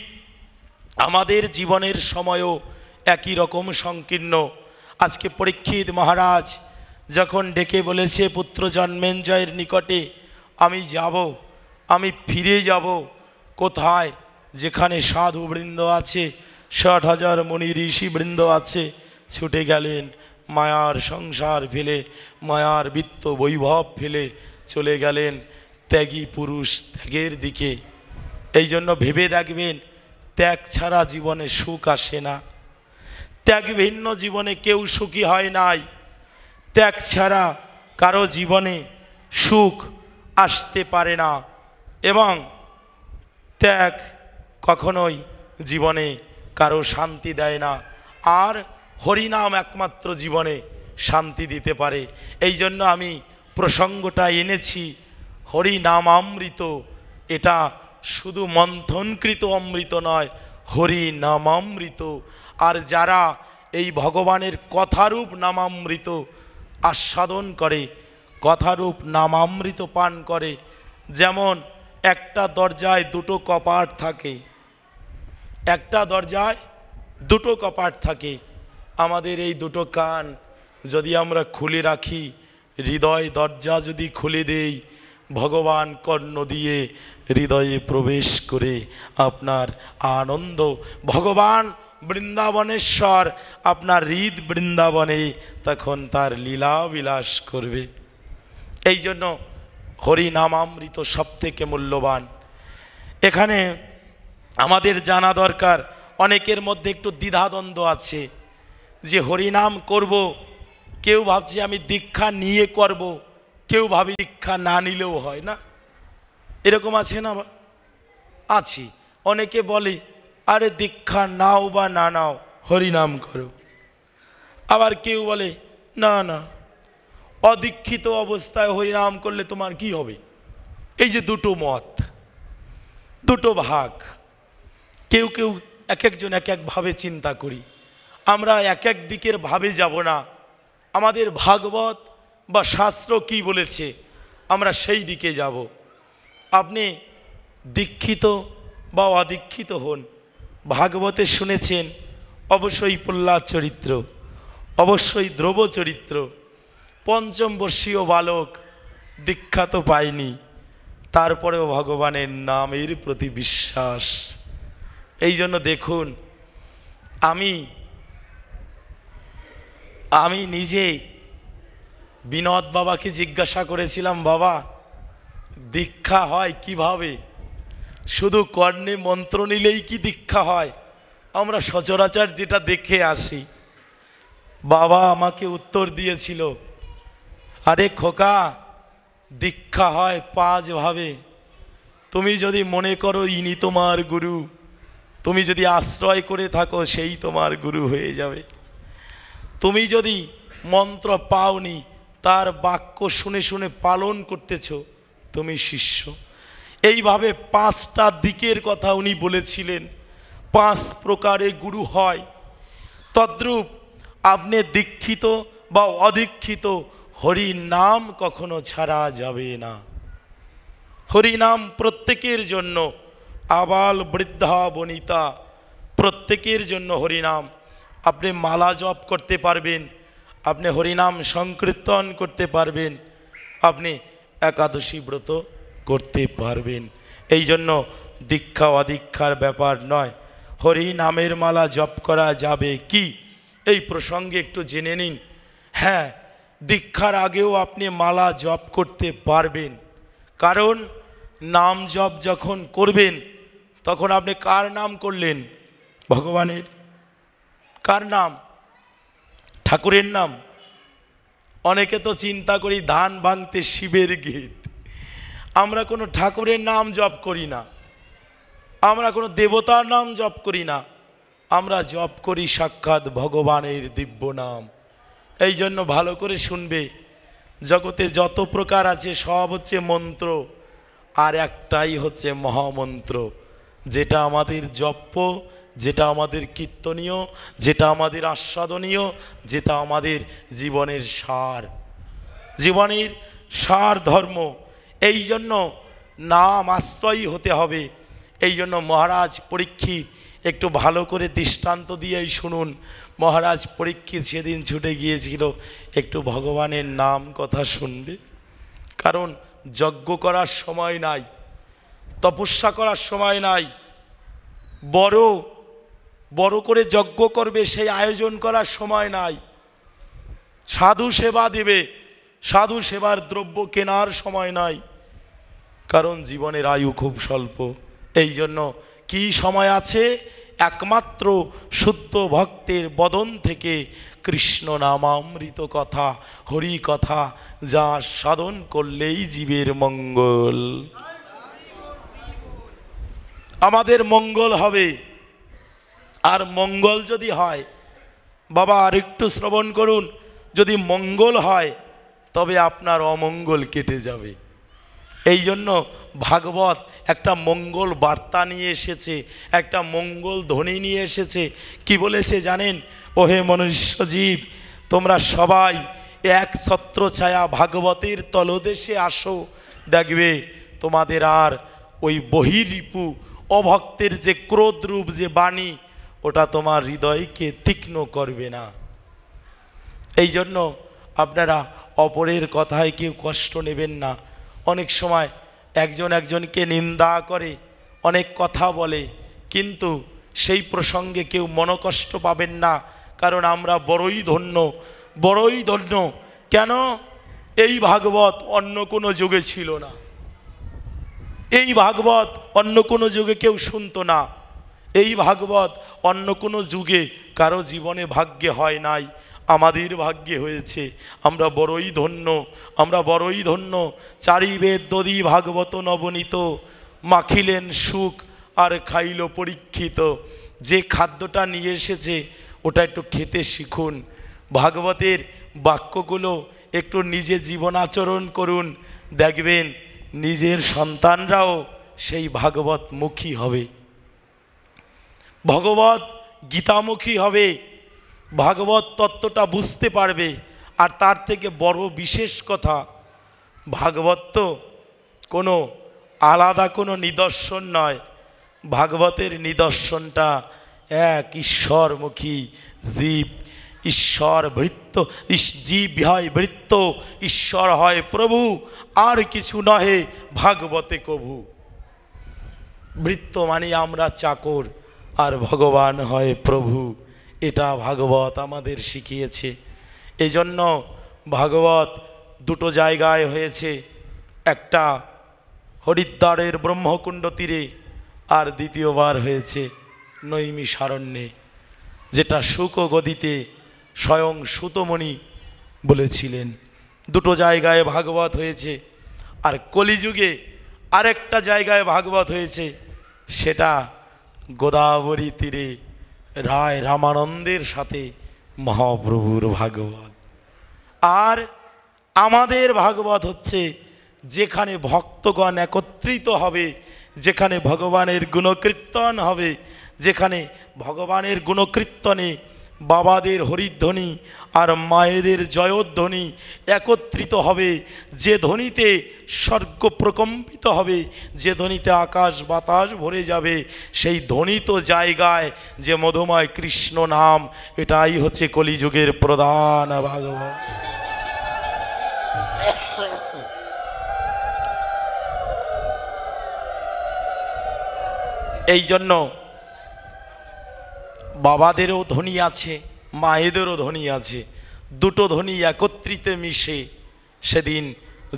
Speaker 2: আমাদের জীবনের সময়ও একই রকম সংকীর্ণ। আজকে পরীক্ষিত মহারাজ যখন ডেকে বলেছে পুত্র জন্মেঞ্জয়ের নিকটে আমি যাব, আমি ফিরে যাব, কোথায়? যেখানে সাধুবৃন্দ আছে, 60,000 মুনি ঋষিবৃন্দ আছে। ছুটে গেলেন, মায়ার সংসার ফেলে, মায়ার বিত্ত বৈভব ফেলে চলে গেলেন ত্যাগী পুরুষ ত্যাগের দিকে। এই জন্য ভেবে দেখবেন, ত্যাগ ছাড়া জীবনে সুখ আসে না। ত্যাগ ভিন্ন জীবনে কেউ সুখী হয় নাই। ত্যাগ ছাড়া কারো জীবনে সুখ আসতে পারে না, এবং ত্যাগ কখনোই জীবনে কারো শান্তি দেয় না। আর হরিনাম একমাত্র জীবনে শান্তি দিতে পারে। এই জন্য আমি প্রসঙ্গটা এনেছি, হরিনামামৃত। এটা শুধু মন্থনকৃত অমৃত নয়, হরিনামামৃত। আর যারা এই ভগবানের কথারূপ নামামৃত আস্বাদন করে, কথারূপ নামামৃত পান করে, যেমন একটা দরজায় দুটো কপাট থাকে, একটা দরজায় দুটো কপাট থাকে। আমাদের এই দুটো কান যদি আমরা খুলে রাখি, হৃদয় দরজা যদি খুলে দেই, ভগবান কর্ণ দিয়ে হৃদয়ে প্রবেশ করে আপনার আনন্দ, ভগবান বৃন্দাবনেশ্বর আপনার হৃদ বৃন্দাবনে তখন তার লীলা বিলাস করবে। এই জন্য হরিনামামৃত সব থেকে মূল্যবান। এখানে আমাদের জানা দরকার, অনেকের মধ্যে একটু দ্বিধাদ্বন্দ্ব আছে যে হরিনাম করব, কেউ ভাবছে আমি দীক্ষা নিয়ে করব, কেউ ভাবে দীক্ষা না নিলেও হয় না, এরকম আছে না? আছি। অনেকে বলে আরে দীক্ষা নাও বা না নাও হরিনাম করো। আবার কেউ বলে না না, অদীক্ষিত অবস্থায় হরিনাম করলে তোমার কি হবে। এই যে দুটো মত, দুটো ভাগ, কেউ কেউ এক একজন এক একভাবে চিন্তা করি। আমরা এক এক দিকের ভাবে যাব না, আমাদের ভাগবত বা শাস্ত্র কি বলেছে আমরা সেই দিকে যাব। আপনি দীক্ষিত বা অদীক্ষিত হন, ভাগবতে শুনেছেন অবশ্যই প্রহ্লাদ চরিত্র, অবশ্যই ধ্রুব চরিত্র, পঞ্চম বর্ষীয় বালক দীক্ষা তো পায়নি, তারপরেও ভগবানের নামের প্রতি বিশ্বাস। এই জন্য দেখুন, আমি নিজে বিনোদ বাবাকে জিজ্ঞাসা করেছিলাম, বাবা দীক্ষা হয় কিভাবে? শুধু কর্ণে মন্ত্র নিলেই কি দীক্ষা হয়? আমরা সচরাচর যেটা দেখে আসি। বাবা আমাকে উত্তর দিয়েছিল, আরে খোকা, দীক্ষা হয় 5 ভাবে। তুমি যদি মনে করো ইনি তোমার গুরু, তুমি যদি আশ্রয় করে থাকো সেই তোমার গুরু হয়ে যাবে। তুমি যদি মন্ত্র পাওনি, তার বাক্য শুনে শুনে পালন করতেছ, তুমি শিষ্য। এইভাবে 5টা দিকের কথা উনি বলেছিলেন, 5 প্রকারে গুরু হয়। তদ্রূপ আপনি দীক্ষিত বা অদীক্ষিত, হরি নাম কখনো ছাড়া যাবে না। হরি নাম প্রত্যেকের জন্য, আবাল বৃদ্ধা বনিতা প্রত্যেকের জন্য হরিনাম। আপনি মালা জপ করতে পারবেন, আপনি হরিনাম সংকীর্তন করতে পারবেন, আপনি একাদশী ব্রত করতে পারবেন। এই জন্য দীক্ষা অদীক্ষার ব্যাপার নয়, হরি নামের মালা জপ করা যাবে কি এই প্রসঙ্গে একটু জেনে নিন। হ্যাঁ, দীক্ষার আগেও আপনি মালা জপ করতে পারবেন, কারণ নাম জপ যখন করবেন তখন আপনি কার নাম করলেন? ভগবানের। কার নাম? ঠাকুরের নাম। অনেকে তো চিন্তা করি ধান ভাঙতে শিবের গীত। আমরা কোনো ঠাকুরের নাম জপ করি না, আমরা কোনো দেবতার নাম জপ করি না, আমরা জপ করি সাক্ষাৎ ভগবানের দিব্য নাম। এই জন্য ভালো করে শুনবে, জগতে যত প্রকার আছে সব হচ্ছে মন্ত্র, আর একটাই হচ্ছে মহামন্ত্র, যেটা আমাদের জপ্য, যেটা আমাদের কীর্তনীয়, যেটা আমাদের আস্বাদনীয়, যেটা আমাদের জীবনের সার, জীবনের সার ধর্ম। এই জন্য নাম আশ্রয়ী হতে হবে। এই জন্য মহারাজ পরীক্ষিত, একটু ভালো করে দৃষ্টান্ত দিয়েই শুনুন। মহারাজ পরীক্ষিত সেদিন ছুটে গিয়েছিল, একটু ভগবানের নাম কথা শুনবে, কারণ যজ্ঞ করার সময় নাই, তপস্যা করার সময় নাই, বড় বড় করে যজ্ঞ করবে সেই আয়োজন করার সময় নাই, সাধু সেবা দেবে, সাধু সেবার দ্রব্য কেনার সময় নাই, কারণ জীবনের আয়ু খুব স্বল্প। এই জন্য কি সময় আছে? একমাত্র শুদ্ধ ভক্তের বদন থেকে কৃষ্ণ নামামৃত কথা, হরি কথা, যা সাধন করলেই জীবের মঙ্গল, আমাদের মঙ্গল হবে। আর মঙ্গল যদি হয়, বাবা আর একটু শ্রবণ করুন, যদি মঙ্গল হয় তবে আপনার অমঙ্গল কেটে যাবে। এই জন্য ভাগবত একটা মঙ্গল বার্তা নিয়ে এসেছে, একটা মঙ্গল ধ্বনি নিয়ে এসেছে। কি বলেছে জানেন? ওহে মনুষ্য জীব, তোমরা সবাই এক ছত্র ছায়া ভাগবতের তলদেশে আসো, দেখবে তোমাদের আর ওই বহিরিপু অভক্তের যে ক্রোধরূপ যে বাণী, ওটা তোমার হৃদয়কে তীক্ষ্ণ করবে না। এই জন্য আপনারা অপরের কথায় কেউ কষ্ট নেবেন না। অনেক সময় একজন একজনকে নিন্দা করে, অনেক কথা বলে, কিন্তু সেই প্রসঙ্গে কেউ মনোকষ্ট পাবেন না, কারণ আমরা বড়ই ধন্য, বড়ই ধন্য। কেন? এই ভাগবত অন্য কোনো যুগে ছিল না, এই ভাগবত অন্য কোনো যুগে কেউ শুনতো না, এই ভাগবত অন্য কোনো যুগে কারো জীবনে ভাগ্যে হয় নাই, আমাদের ভাগ্যে হয়েছে। আমরা বড়ই ধন্য, আমরা বড়ই ধন্য। চারি বেদ দধি ভাগবত নবনীত, মাখিলেন সুখ আর খাইল পরীক্ষিত। যে খাদ্যটা নিয়ে এসেছে ওটা একটু খেতে শিখুন, ভাগবতের বাক্যগুলো একটু নিজে জীবন আচরণ করুন, দেখবেন নিজের সন্তানরাও সেই ভাগবত মুখী হবে, ভগবত গীতামুখী হবে, ভাগবত তত্ত্বটা বুঝতে পারবে। আর তার থেকে বড় বিশেষ কথা, ভাগবত তো কোনো আলাদা কোনো নিদর্শন নয়, ভাগবতের নিদর্শনটা এক ঈশ্বরমুখী জীব। ঈশ্বর ভৃত্য, জীব হয় ভৃত্য, ঈশ্বর হয় প্রভু, আর কিছু নহে ভাগবতে কভু। ভৃত্য মানে আমরা চাকর, আর ভগবান হয় প্রভু। এটা ভাগবত আমাদের শিখিয়েছে। এই জন্য ভাগবত দুটো জায়গায় হয়েছে, একটা হরিদ্বারের ব্রহ্মকুণ্ড তীরে, আর দ্বিতীয়বার হয়েছে নৈমিষারণ্যে, যেটা শুক গদিতে স্বয়ং সুতমণি বলেছিলেন। দুটো জায়গায় ভাগবত হয়েছে। আর কলিযুগে আরেকটা জায়গায় ভাগবত হয়েছে, সেটা গোদাবরী তীরে রায় রামানন্দের সাথে মহাপ্রভুর ভাগবত। আর আমাদের ভাগবত হচ্ছে যেখানে ভক্তগণ একত্রিত হবে, যেখানে ভগবানের গুণকীর্তন হবে, যেখানে ভগবানের গুণকীর্তনে বাবাদের হরিধ্বনি আর মায়েদের জয়ধ্বনি একত্রিত হবে, যে ধ্বনিতে স্বর্গ প্রকম্পিত হবে, যে ধ্বনিতে আকাশ বাতাস ভরে যাবে, সেই ধ্বনিত জায়গায় যে মধুময় কৃষ্ণ নাম, এটাই হচ্ছে কলিযুগের প্রধান ভাগবত। এই জন্য বাবাদেরও ধ্বনি আছে, মায়েদেরও ধ্বনি আছে, দুটো ধ্বনি একত্রিত মিশে সেদিন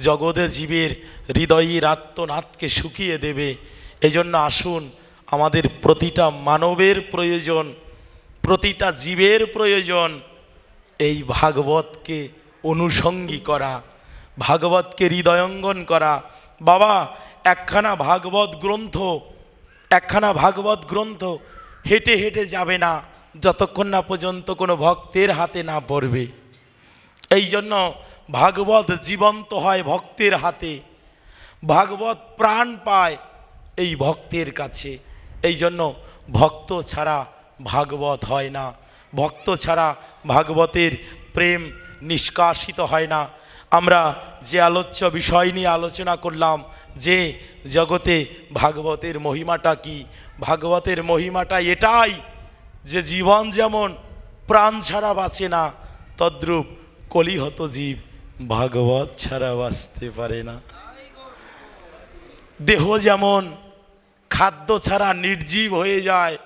Speaker 2: জগতে জীবের হৃদয়ের আত্মনাদকে শুকিয়ে দেবে। এই জন্য আসুন, আমাদের প্রতিটা মানবের প্রয়োজন, প্রতিটা জীবের প্রয়োজন এই ভাগবতকে অনুসঙ্গী করা, ভাগবতকে হৃদয়ঙ্গন করা। বাবা, একখানা ভাগবত গ্রন্থ, একখানা ভাগবত গ্রন্থ হেঁটে হেঁটে যাবে না যতক্ষণ না পর্যন্ত কোনো ভক্তের হাতে না পড়বে। এই জন্য ভাগবত জীবন্ত হয় ভক্তের হাতে, ভাগবত প্রাণ পায় এই ভক্তের কাছে। এই জন্য ভক্ত ছাড়া ভাগবত হয় না, ভক্ত ছাড়া ভাগবতের প্রেম নিষ্কাশিত হয় না। আমরা যে আলোচ্য বিষয় নিয়ে আলোচনা করলাম, যে জগতে ভাগবতের মহিমাটা কি, ভাগবতের মহিমাটা এটাই যে জীবন যেমন প্রাণ ছাড়া বাঁচে না, তদ্রূপ কলিহত জীব ভাগবত ছাড়া বাঁচতে পারে না। দেহ যেমন খাদ্য ছাড়া নির্জীব হয়ে যায়,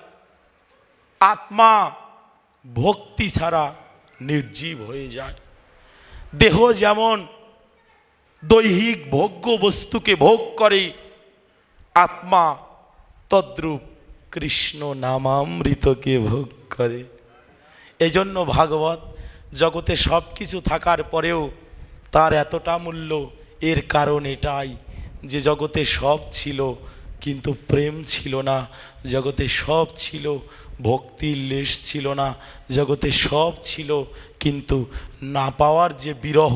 Speaker 2: আত্মা ভক্তি ছাড়া নির্জীব হয়ে যায়। দেহ যেমন দৈহিক ভোগ্য বস্তুকে ভোগ করে, আত্মা তদ্রূপ কৃষ্ণ নামামৃতকে ভোগ করে। এই জন্য ভাগবত জগতে সব কিছু থাকার পরেও তার এতটা মূল্য, এর কারণ এটাই যে জগতে সব ছিল কিন্তু প্রেম ছিল না, জগতে সব ছিল ভক্তির লেশ ছিল না, জগতে সব ছিল কিন্তু না পাওয়ার যে বিরহ,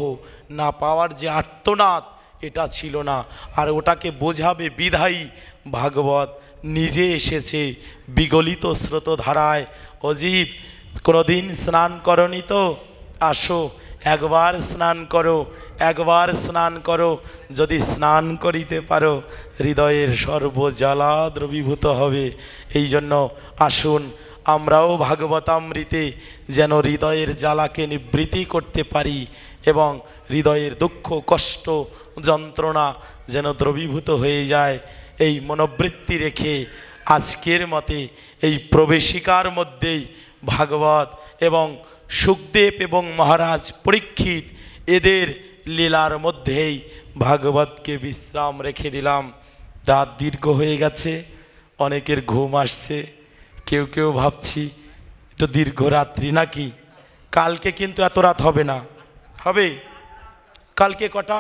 Speaker 2: না পাওয়ার যে আর্তনাদ, এটা ছিল না। আর ওটাকে বোঝাবে বিধায়ী ভাগবত নিজে এসেছে বিগলিত স্রোতধারায়। অজীব, কোনোদিন স্নান করনি তো? আসো, একবার স্নান করো, একবার স্নান করো। যদি স্নান করিতে পারো, হৃদয়ের সর্বজ্বালা দ্রবীভূত হবে। এই জন্য আসুন, আমরাও ভাগবতামৃতে যেন হৃদয়ের জ্বালাকে নিবৃত্তি করতে পারি এবং হৃদয়ের দুঃখ কষ্ট যন্ত্রণা যেন দ্রবীভূত হয়ে যায়, এই মনোবৃত্তি রেখে আজকের মতে এই প্রবেশিকার মধ্যেই ভাগবত এবং সুখদেব এবং মহারাজ পরীক্ষিত এদের লীলার মধ্যেই ভাগবতকে বিশ্রাম রেখে দিলাম। রাত দীর্ঘ হয়ে গেছে, অনেকের ঘুম আসছে, কেউ কেউ ভাবছি একটু দীর্ঘ রাত্রি নাকি। কালকে কিন্তু এত রাত হবে না, হবে কালকে কটা?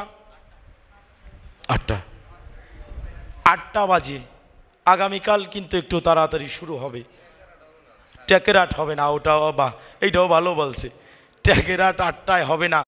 Speaker 2: 8টা, 8টা বাজে। আগামীকাল কিন্তু একটু তাড়াতাড়ি শুরু হবে। ট্যাকেরাট হবে না, ওটাও বা এইটাও ভালো বলছে, ট্যাকেরাট 8টায় হবে না,